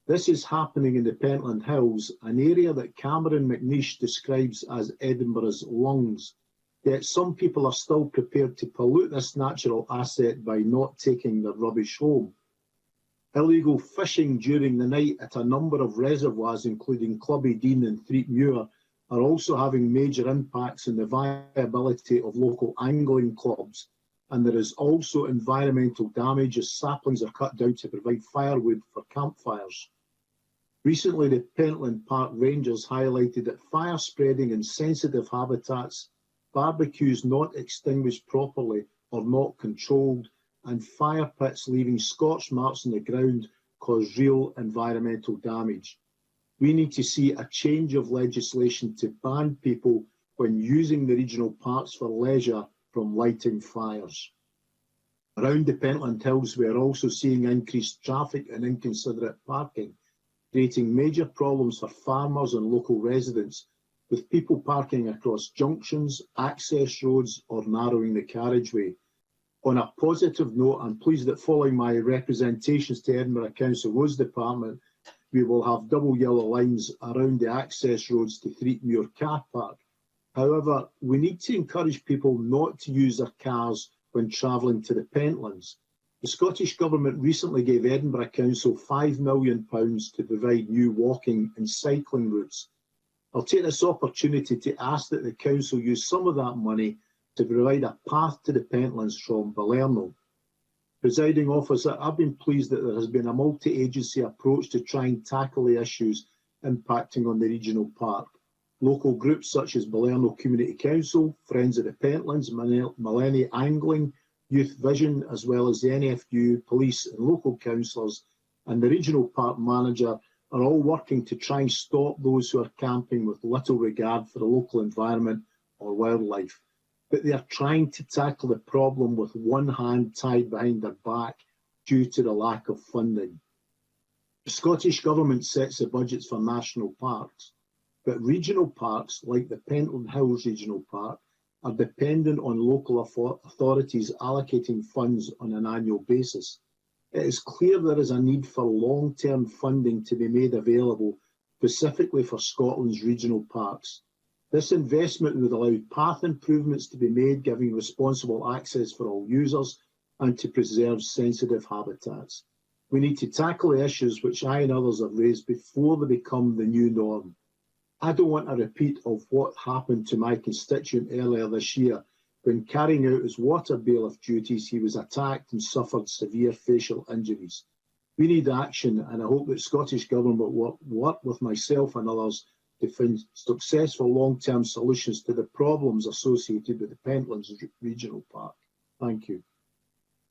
This is happening in the Pentland Hills, an area that Cameron McNeish describes as Edinburgh's lungs. Yet some people are still prepared to pollute this natural asset by not taking their rubbish home. Illegal fishing during the night at a number of reservoirs, including Clubby Dean and Threepmuir, are also having major impacts on the viability of local angling clubs. And there is also environmental damage as saplings are cut down to provide firewood for campfires. Recently, the Pentland Park Rangers highlighted that fire spreading in sensitive habitats, barbecues not extinguished properly or not controlled, and fire pits leaving scorch marks on the ground cause real environmental damage. We need to see a change of legislation to ban people when using the regional parks for leisure from lighting fires. Around the Pentland Hills, we are also seeing increased traffic and inconsiderate parking, creating major problems for farmers and local residents, with people parking across junctions, access roads, or narrowing the carriageway. On a positive note, I'm pleased that following my representations to Edinburgh Council Roads Department, we will have double yellow lines around the access roads to Threepmuir Car Park. However, we need to encourage people not to use their cars when travelling to the Pentlands. The Scottish Government recently gave Edinburgh Council £5 million to provide new walking and cycling routes. I'll take this opportunity to ask that the Council use some of that money to provide a path to the Pentlands from Balerno. Presiding Officer, I've been pleased that there has been a multi-agency approach to try and tackle the issues impacting on the regional park. Local groups such as Balerno Community Council, Friends of the Pentlands, Millennium Angling, Youth Vision, as well as the NFU, police and local councillors and the regional park manager are all working to try and stop those who are camping with little regard for the local environment or wildlife. But they are trying to tackle the problem with one hand tied behind their back due to the lack of funding. The Scottish Government sets the budgets for national parks, but regional parks, like the Pentland Hills Regional Park, are dependent on local authorities allocating funds on an annual basis. It is clear there is a need for long-term funding to be made available specifically for Scotland's regional parks. This investment would allow path improvements to be made, giving responsible access for all users and to preserve sensitive habitats. We need to tackle the issues which I and others have raised before they become the new norm. I don't want a repeat of what happened to my constituent earlier this year when, carrying out his water bailiff duties, he was attacked and suffered severe facial injuries. We need action, and I hope that Scottish Government will work with myself and others to find successful long-term solutions to the problems associated with the Pentlands Regional Park. Thank you.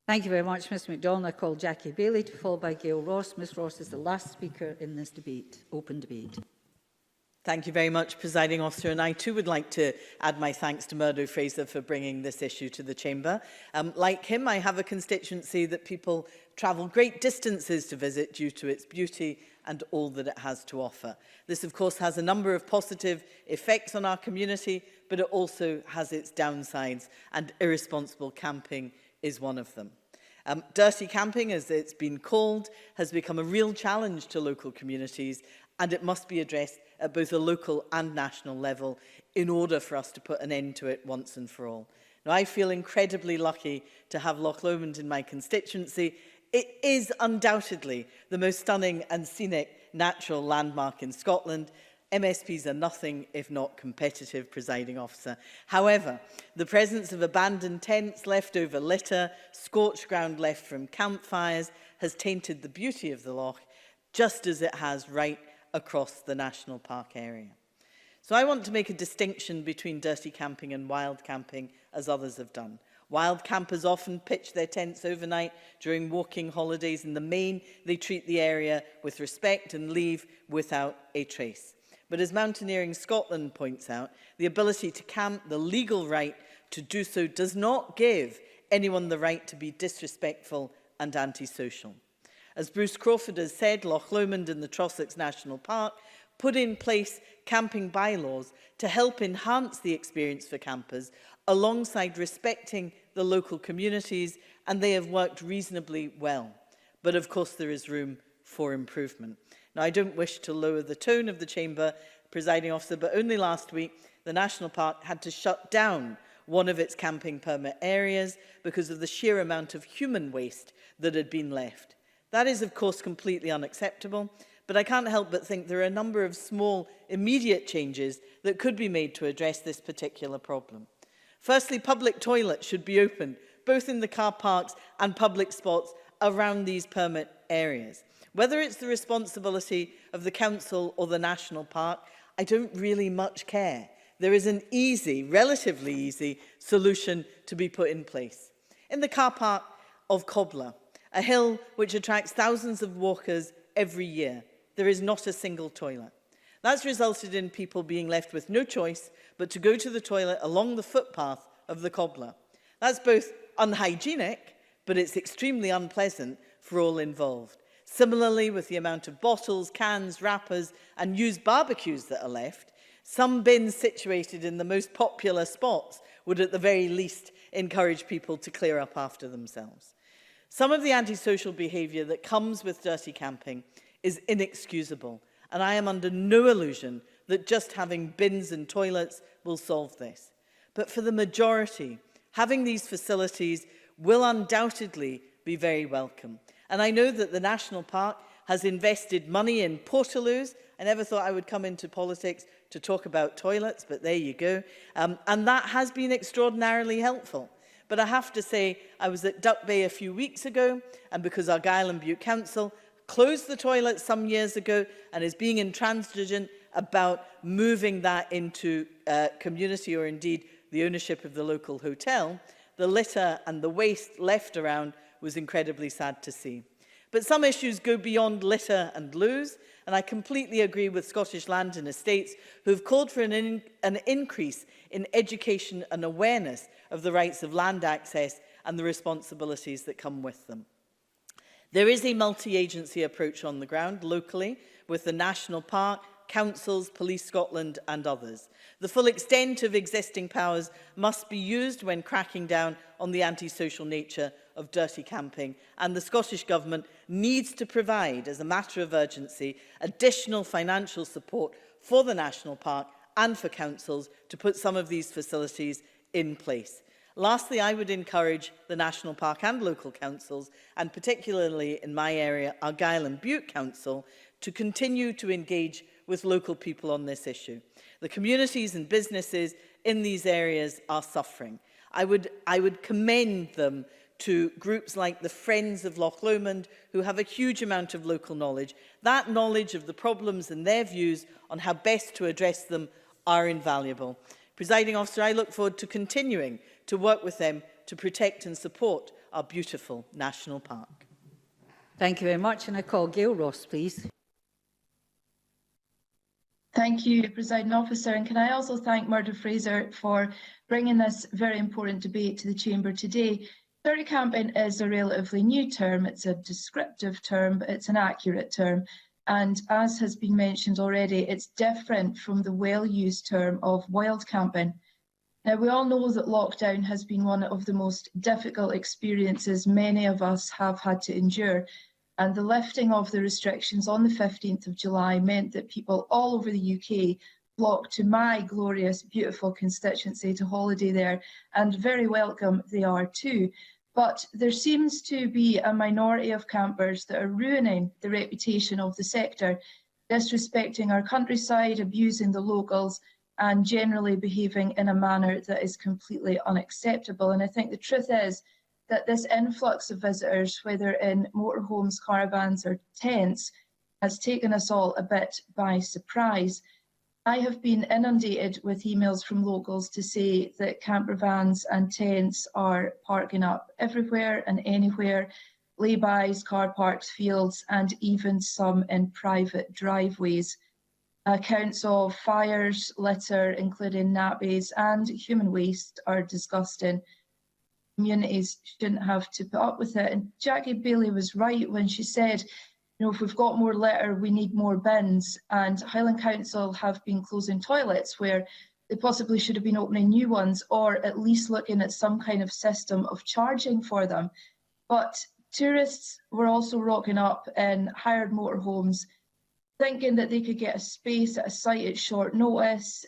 Thank you very much, Mr MacDonald. I call Jackie Bailey, followed by Gail Ross. Ms Ross is the last speaker in this debate, open debate. Thank you very much, Presiding Officer, and I too would like to add my thanks to Murdo Fraser for bringing this issue to the Chamber. Like him, I have a constituency that people travel great distances to visit due to its beauty and all that it has to offer. This, of course, has a number of positive effects on our community, but it also has its downsides, and irresponsible camping is one of them. Dirty camping, as it's been called, has become a real challenge to local communities, and it must be addressed at both a local and national level in order for us to put an end to it once and for all. Now, I feel incredibly lucky to have Loch Lomond in my constituency. It is undoubtedly the most stunning and scenic natural landmark in Scotland. MSPs are nothing if not competitive, Presiding Officer. However, the presence of abandoned tents, leftover litter, scorched ground left from campfires has tainted the beauty of the loch, just as it has right across the national park area. So I want to make a distinction between dirty camping and wild camping, as others have done. Wild campers often pitch their tents overnight during walking holidays. In the main, they treat the area with respect and leave without a trace. But as Mountaineering Scotland points out, the ability to camp, the legal right to do so, does not give anyone the right to be disrespectful and antisocial. As Bruce Crawford has said, Loch Lomond and the Trossachs National Park put in place camping bylaws to help enhance the experience for campers alongside respecting the local communities, and they have worked reasonably well. But of course there is room for improvement. Now, I don't wish to lower the tone of the Chamber, Presiding Officer, but only last week the National Park had to shut down one of its camping permit areas because of the sheer amount of human waste that had been left. That is, of course, completely unacceptable, but I can't help but think there are a number of small, immediate changes that could be made to address this particular problem. Firstly, public toilets should be open, both in the car parks and public spots around these permit areas. Whether it's the responsibility of the council or the national park, I don't really much care. There is an easy, relatively easy solution to be put in place. In the car park of Cobbler, a hill which attracts thousands of walkers every year, there is not a single toilet. That's resulted in people being left with no choice but to go to the toilet along the footpath of the Cobbler. That's both unhygienic, but it's extremely unpleasant for all involved. Similarly, with the amount of bottles, cans, wrappers and used barbecues that are left, some bins situated in the most popular spots would at the very least encourage people to clear up after themselves. Some of the antisocial behaviour that comes with dirty camping is inexcusable, and I am under no illusion that just having bins and toilets will solve this. But for the majority, having these facilities will undoubtedly be very welcome. And I know that the National Park has invested money in portaloos. I never thought I would come into politics to talk about toilets, but there you go. And that has been extraordinarily helpful. But I have to say, I was at Duck Bay a few weeks ago, and because Argyll and Bute Council closed the toilets some years ago and is being intransigent about moving that into community or indeed the ownership of the local hotel, the litter and the waste left around was incredibly sad to see. But some issues go beyond litter and loos, and I completely agree with Scottish Land and Estates, who have called for an increase in education and awareness of the rights of land access and the responsibilities that come with them. There is a multi-agency approach on the ground locally with the National Park, councils, Police Scotland and others. The full extent of existing powers must be used when cracking down on the antisocial nature of dirty camping, and the Scottish Government needs to provide, as a matter of urgency, additional financial support for the National Park and for councils to put some of these facilities in place. Lastly, I would encourage the National Park and local councils, and particularly in my area, Argyll and Bute Council, to continue to engage with local people on this issue. The communities and businesses in these areas are suffering. I would commend them to groups like the Friends of Loch Lomond, who have a huge amount of local knowledge. That knowledge of the problems and their views on how best to address them are invaluable. Presiding Officer, I look forward to continuing to work with them to protect and support our beautiful national park. Thank you very much, and I call Gail Ross, please. Thank you, Presiding Officer, and can I also thank Murdo Fraser for bringing this very important debate to the Chamber today. Dirty camping is a relatively new term. It's a descriptive term, but it's an accurate term. And as has been mentioned already, it's different from the well-used term of wild camping. Now, we all know that lockdown has been one of the most difficult experiences many of us have had to endure. And the lifting of the restrictions on the 15th of July meant that people all over the UK flocked to my glorious, beautiful constituency to holiday there, and very welcome they are too. But there seems to be a minority of campers that are ruining the reputation of the sector, disrespecting our countryside, abusing the locals, and generally behaving in a manner that is completely unacceptable. And I think the truth is that this influx of visitors, whether in motorhomes, caravans or tents, has taken us all a bit by surprise. I have been inundated with emails from locals to say that camper vans and tents are parking up everywhere and anywhere, laybys, car parks, fields, and even some in private driveways. Accounts of fires, litter, including nappies, and human waste are disgusting. Communities shouldn't have to put up with it. And Jackie Bailey was right when she said, you know, if we've got more litter, we need more bins. And Highland Council have been closing toilets where they possibly should have been opening new ones, or at least looking at some kind of system of charging for them. But tourists were also rocking up in hired motorhomes, thinking that they could get a space at a site at short notice.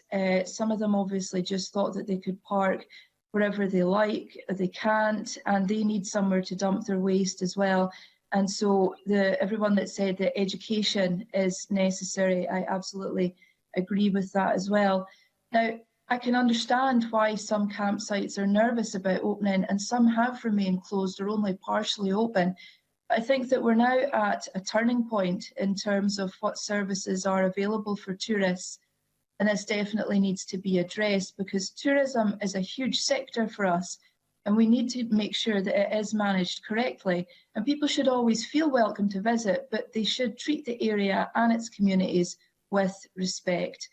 Some of them obviously just thought that they could park wherever they like. They can't, and they need somewhere to dump their waste as well. And so everyone that said that education is necessary, I absolutely agree with that as well. Now, I can understand why some campsites are nervous about opening, and some have remained closed or only partially open. I think that we're now at a turning point in terms of what services are available for tourists, and this definitely needs to be addressed, because tourism is a huge sector for us, and we need to make sure that it is managed correctly. And people should always feel welcome to visit, but they should treat the area and its communities with respect.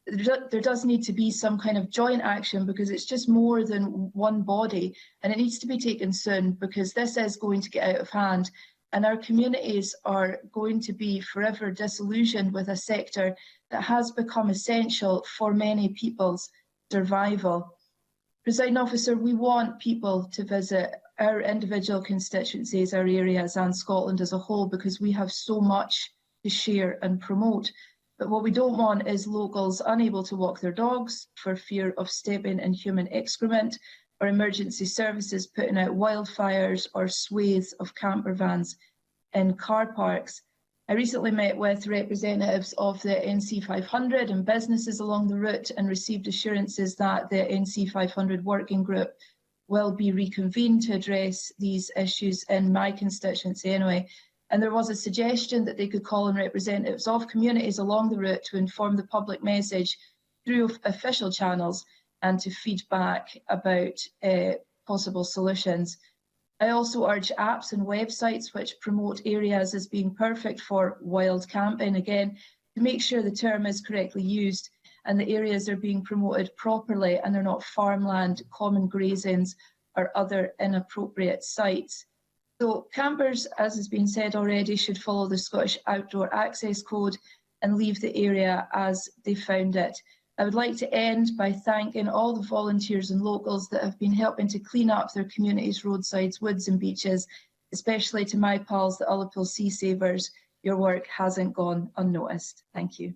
There does need to be some kind of joint action, because it's just more than one body, and it needs to be taken soon, because this is going to get out of hand, and our communities are going to be forever disillusioned with a sector that has become essential for many people's survival. Presiding Officer, we want people to visit our individual constituencies, our areas, and Scotland as a whole, because we have so much to share and promote. But what we don't want is locals unable to walk their dogs for fear of stepping in human excrement, or emergency services putting out wildfires or swathes of camper vans in car parks. I recently met with representatives of the NC 500 and businesses along the route, and received assurances that the NC 500 working group will be reconvened to address these issues in my constituency anyway. And there was a suggestion that they could call on representatives of communities along the route to inform the public message through official channels and to feed back about possible solutions. I also urge apps and websites which promote areas as being perfect for wild camping, again, to make sure the term is correctly used and the areas are being promoted properly and they're not farmland, common grazings or other inappropriate sites. So campers, as has been said already, should follow the Scottish Outdoor Access Code and leave the area as they found it. I would like to end by thanking all the volunteers and locals that have been helping to clean up their communities' roadsides, woods and beaches, especially to my pals, the Ullapool Sea Savers. Your work hasn't gone unnoticed. Thank you.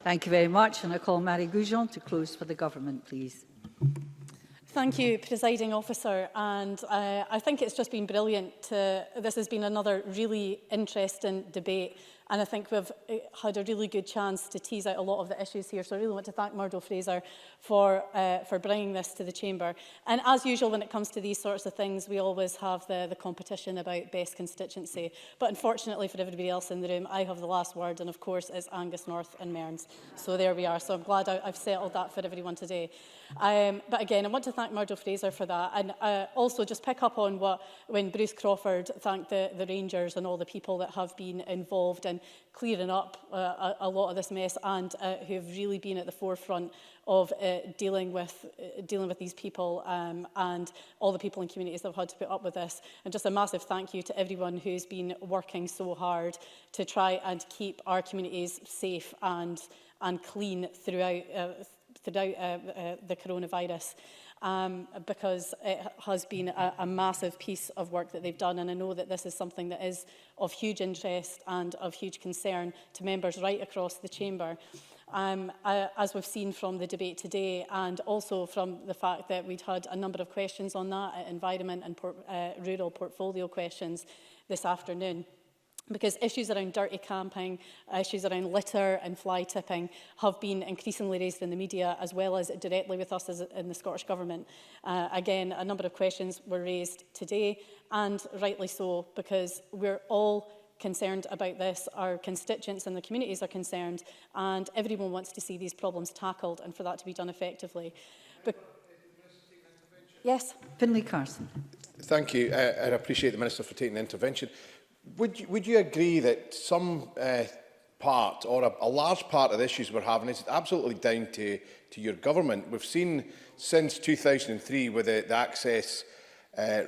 Thank you very much. And I call Marie Goujon to close for the government, please. Thank you, Presiding Officer. And I think it's just been brilliant. This has been another really interesting debate. And I think we've had a really good chance to tease out a lot of the issues here. So I really want to thank Murdo Fraser for bringing this to the Chamber. And as usual, when it comes to these sorts of things, we always have the competition about best constituency. But unfortunately for everybody else in the room, I have the last word. And of course, it's Angus North and Mearns. So there we are. So I'm glad I've settled that for everyone today. But again, I want to thank Murdo Fraser for that. And also just pick up on when Bruce Crawford thanked the Rangers and all the people that have been involved in clearing up a lot of this mess, and who have really been at the forefront of dealing with these people and all the people in communities that have had to put up with this. And just a massive thank you to everyone who's been working so hard to try and keep our communities safe and clean throughout the coronavirus. Because it has been a massive piece of work that they've done, and I know that this is something that is of huge interest and of huge concern to members right across the Chamber. As we've seen from the debate today, and also from the fact that we'd had a number of questions on that, environment and rural portfolio questions this afternoon. because issues around dirty camping, issues around litter and fly tipping have been increasingly raised in the media, as well as directly with us as in the Scottish Government. Again, a number of questions were raised today, and rightly so, because we're all concerned about this. Our constituents and the communities are concerned, and everyone wants to see these problems tackled and for that to be done effectively. But yes. Finlay Carson. Thank you. I appreciate the Minister for taking the intervention. Would you agree that some part or a large part of the issues we're having is absolutely down to your government? We've seen since 2003 with the access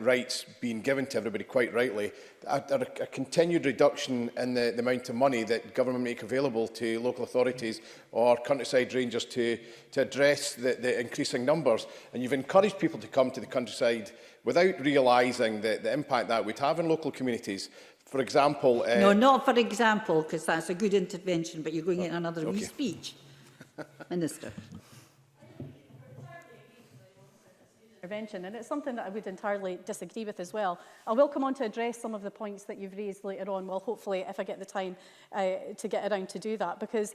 rights being given to everybody quite rightly, a continued reduction in the amount of money that government make available to local authorities or countryside rangers to address the increasing numbers. And you've encouraged people to come to the countryside without realising the impact that would have in local communities. For example... no, not for example, because that's a good intervention, but you're going in another wee speech. Minister. Intervention, and it's something that I would entirely disagree with as well. I will come on to address some of the points that you've raised later on, well, hopefully, if I get the time to get around to do that, because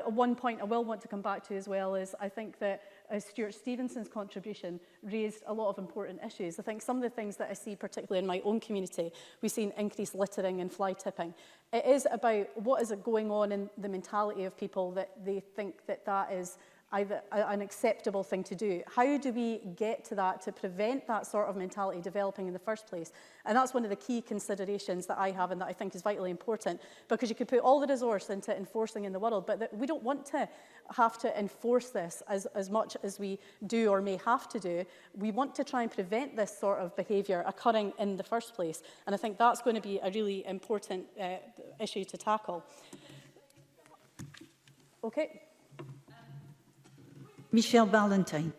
one point I will want to come back to as well is I think that Stuart Stevenson's contribution raised a lot of important issues. I think some of the things that I see, particularly in my own community, we've seen increased littering and fly tipping. It is about what is going on in the mentality of people that they think that that is either an acceptable thing to do. How do we get to that to prevent that sort of mentality developing in the first place? And that's one of the key considerations that I have and that I think is vitally important, because you could put all the resource into enforcing in the world, but we don't want to have to enforce this as much as we do or may have to do. We want to try and prevent this sort of behaviour occurring in the first place. And I think that's going to be a really important issue to tackle. Okay. Michelle Valentine.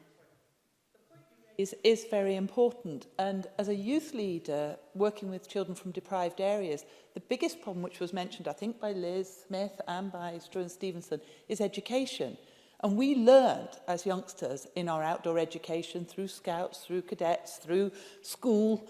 Is very important, and as a youth leader working with children from deprived areas, the biggest problem, which was mentioned I think by Liz Smith and by Struan Stevenson, is education. And we learned as youngsters in our outdoor education through scouts, through cadets, through school,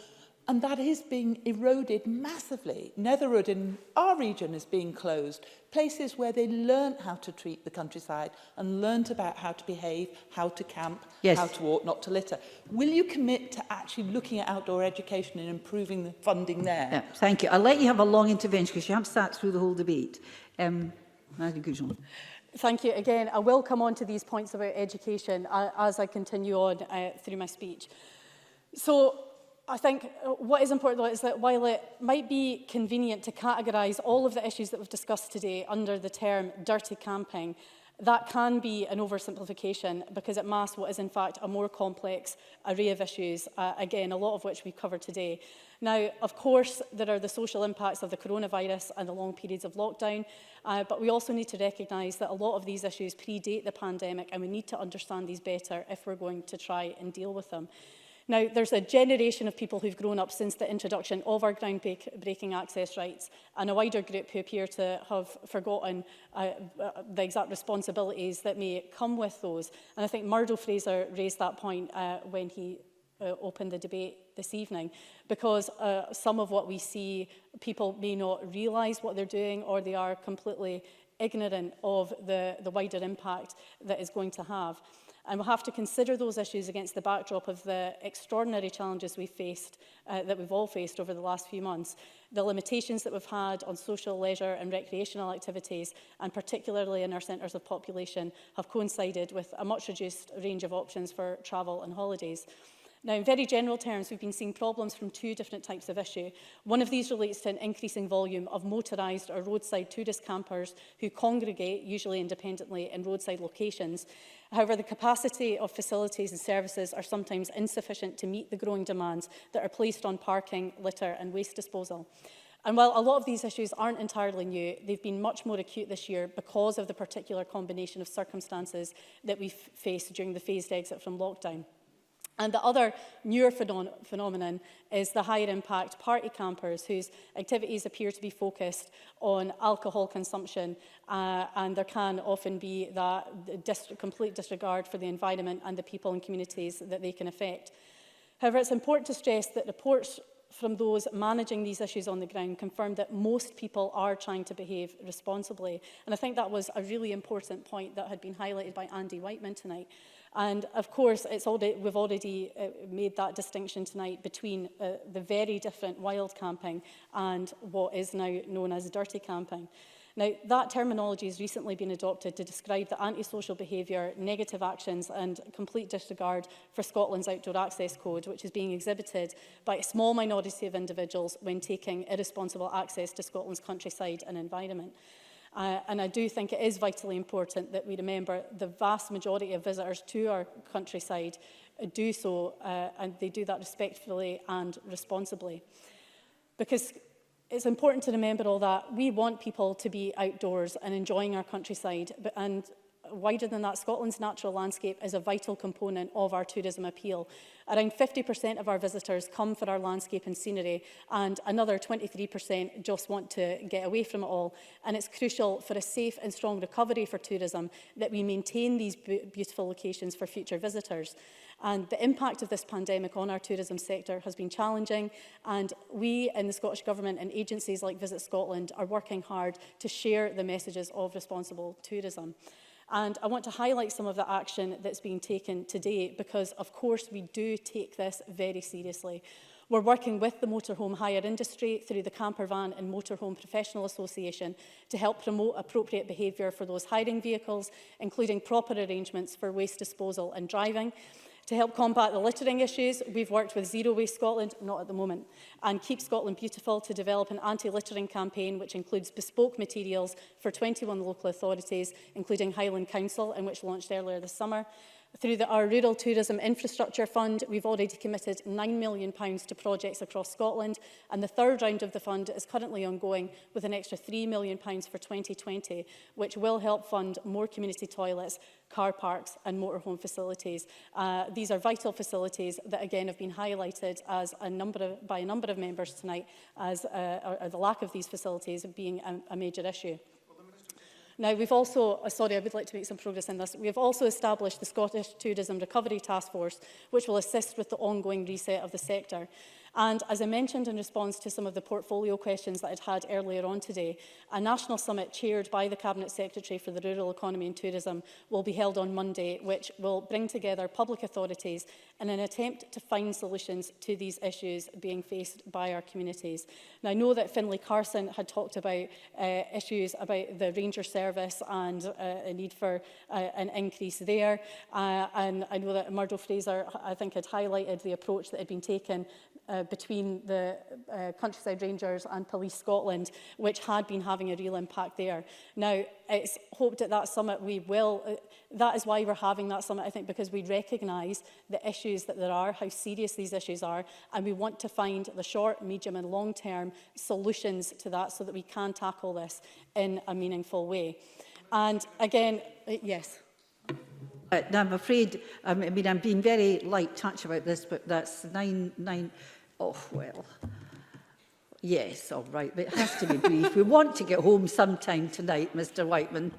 and that is being eroded massively. Netherwood in our region is being closed. Places where they learnt how to treat the countryside and learnt about how to behave, how to camp, how to walk, not to litter. Will you commit to actually looking at outdoor education and improving the funding there? Yeah, thank you. I'll let you have a long intervention because you haven't sat through the whole debate. Madam Goujon. Thank you. Again, I will come on to these points about education as I continue on through my speech. So, I think what is important, though, is that while it might be convenient to categorise all of the issues that we've discussed today under the term dirty camping, that can be an oversimplification because it masks what is in fact a more complex array of issues, again, a lot of which we've covered today. Now, of course, there are the social impacts of the coronavirus and the long periods of lockdown, but we also need to recognise that a lot of these issues predate the pandemic, and we need to understand these better if we're going to try and deal with them. Now, there's a generation of people who've grown up since the introduction of our groundbreaking access rights, and a wider group who appear to have forgotten the exact responsibilities that may come with those. And I think Murdo Fraser raised that point when he opened the debate this evening, because some of what we see, people may not realise what they're doing, or they are completely ignorant of the wider impact that it's going to have. And we'll have to consider those issues against the backdrop of the extraordinary challenges we've faced, that we've all faced over the last few months, the limitations that we've had on social, leisure and recreational activities, and particularly in our centres of population, have coincided with a much reduced range of options for travel and holidays. Now, in very general terms, we've been seeing problems from two different types of issue. One of these relates to an increasing volume of motorised or roadside tourist campers who congregate, usually independently, in roadside locations. However, the capacity of facilities and services are sometimes insufficient to meet the growing demands that are placed on parking, litter and waste disposal. And while a lot of these issues aren't entirely new, they've been much more acute this year because of the particular combination of circumstances that we've faced during the phased exit from lockdown. And the other newer phenomenon is the higher impact party campers whose activities appear to be focused on alcohol consumption, and there can often be that complete disregard for the environment and the people and communities that they can affect. However, it's important to stress that reports from those managing these issues on the ground confirmed that most people are trying to behave responsibly. And I think that was a really important point that had been highlighted by Andy Whiteman tonight. And of course, we've already made that distinction tonight between the very different wild camping and what is now known as dirty camping. Now, that terminology has recently been adopted to describe the antisocial behaviour, negative actions and complete disregard for Scotland's Outdoor Access Code, which is being exhibited by a small minority of individuals when taking irresponsible access to Scotland's countryside and environment. And I do think it is vitally important that we remember the vast majority of visitors to our countryside do so, and they do that respectfully and responsibly. Because it's important to remember all that. We want people to be outdoors and enjoying our countryside, and wider than that, Scotland's natural landscape is a vital component of our tourism appeal. Around 50% of our visitors come for our landscape and scenery, and another 23% just want to get away from it all. And it's crucial for a safe and strong recovery for tourism that we maintain these beautiful locations for future visitors. And the impact of this pandemic on our tourism sector has been challenging, and we in the Scottish Government and agencies like Visit Scotland are working hard to share the messages of responsible tourism. And I want to highlight some of the action that's being taken today because, of course, we do take this very seriously. We're working with the motorhome hire industry through the Campervan and Motorhome Professional Association to help promote appropriate behaviour for those hiring vehicles, including proper arrangements for waste disposal and driving. To help combat the littering issues, we've worked with Zero Waste Scotland, not at the moment, and Keep Scotland Beautiful to develop an anti-littering campaign which includes bespoke materials for 21 local authorities, including Highland Council, and which launched earlier this summer. Through our Rural Tourism Infrastructure Fund, we've already committed £9 million to projects across Scotland, and the third round of the fund is currently ongoing with an extra £3 million for 2020, which will help fund more community toilets, car parks and motorhome facilities. These are vital facilities that again have been highlighted as by a number of members tonight as the lack of these facilities being a major issue. Now, we've also, I would like to make some progress in this. We have also established the Scottish Tourism Recovery Task Force, which will assist with the ongoing reset of the sector. And as I mentioned in response to some of the portfolio questions that I'd had earlier on today, a national summit chaired by the Cabinet Secretary for the Rural Economy and Tourism will be held on Monday, which will bring together public authorities in an attempt to find solutions to these issues being faced by our communities. Now, I know that Finlay Carson had talked about issues about the Ranger Service and a need for an increase there. And I know that Murdo Fraser, I think, had highlighted the approach that had been taken between the Countryside Rangers and Police Scotland, which had been having a real impact there. Now, it's hoped at that summit we will, that is why we're having that summit, I think, because we recognise the issues that there are, how serious these issues are, and we want to find the short, medium and long-term solutions to that so that we can tackle this in a meaningful way. And again, yes. Now, I'm afraid, I mean, I'm being very light touch about this, but that's 9. Oh, well, yes, all right, but it has to be brief. We want to get home sometime tonight, Mr Whiteman.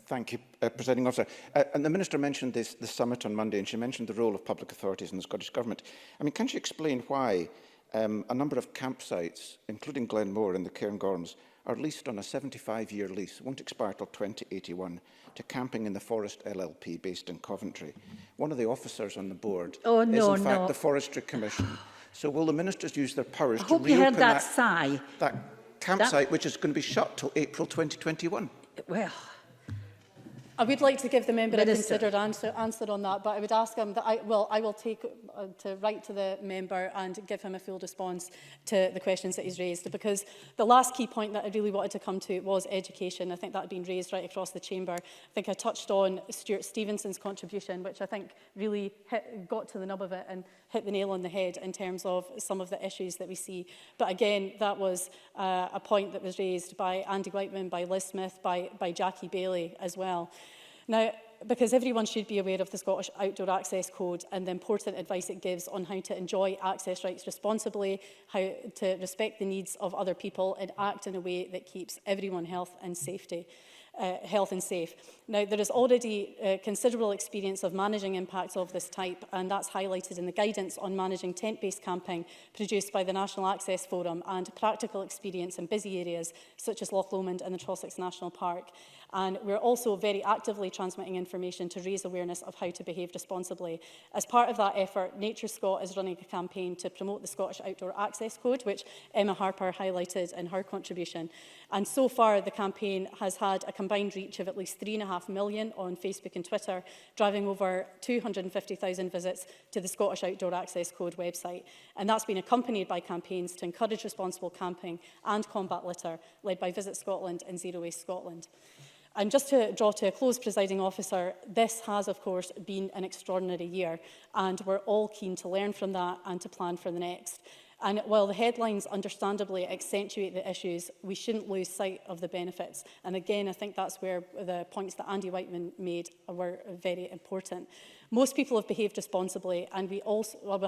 Thank you, Presiding Officer. And the Minister mentioned the summit on Monday, and she mentioned the role of public authorities in the Scottish Government. I mean, can she explain why a number of campsites, including Glenmore and the Cairngorms, are leased on a 75-year lease, won't expire till 2081, to Camping in the Forest LLP based in Coventry. One of the officers on the board is in fact the Forestry Commission. So will the ministers use their powers to reopen that campsite, which is going to be shut till April 2021? Well, I would like to give the member a considered answer on that, but I would ask him that I will take to write to the member and give him a full response to the questions that he's raised, because the last key point that I really wanted to come to was education. I think that had been raised right across the chamber. I think I touched on Stuart Stevenson's contribution, which I think really got to the nub of it and hit the nail on the head in terms of some of the issues that we see. But again, that was a point that was raised by Andy Whiteman, by Liz Smith, by Jackie Bailey as well. Now, because everyone should be aware of the Scottish Outdoor Access Code and the important advice it gives on how to enjoy access rights responsibly, how to respect the needs of other people and act in a way that keeps everyone health and safety. health and safe. Now, there is already considerable experience of managing impacts of this type, and that's highlighted in the guidance on managing tent-based camping produced by the National Access Forum, and practical experience in busy areas such as Loch Lomond and the Trossachs National Park. And we're also very actively transmitting information to raise awareness of how to behave responsibly. As part of that effort, Nature Scot is running a campaign to promote the Scottish Outdoor Access Code, which Emma Harper highlighted in her contribution. And so far, the campaign has had a combined reach of at least 3.5 million on Facebook and Twitter, driving over 250,000 visits to the Scottish Outdoor Access Code website. And that's been accompanied by campaigns to encourage responsible camping and combat litter, led by Visit Scotland and Zero Waste Scotland. And just to draw to a close, Presiding Officer, this has, of course, been an extraordinary year, and we're all keen to learn from that and to plan for the next. And while the headlines understandably accentuate the issues, we shouldn't lose sight of the benefits. And again, I think that's where the points that Andy Whiteman made were very important. Most people have behaved responsibly, and we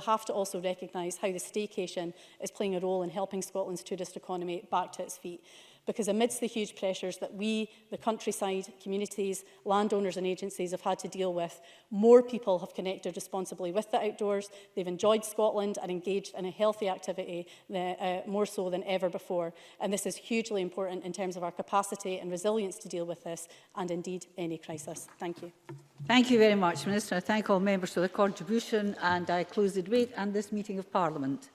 have to also recognise how the staycation is playing a role in helping Scotland's tourist economy back to its feet. Because amidst the huge pressures that we, the countryside, communities, landowners and agencies have had to deal with, more people have connected responsibly with the outdoors. They've enjoyed Scotland and engaged in a healthy activity more so than ever before. And this is hugely important in terms of our capacity and resilience to deal with this and indeed any crisis. Thank you. Thank you very much, Minister. I thank all members for their contribution, and I close the debate and this meeting of Parliament.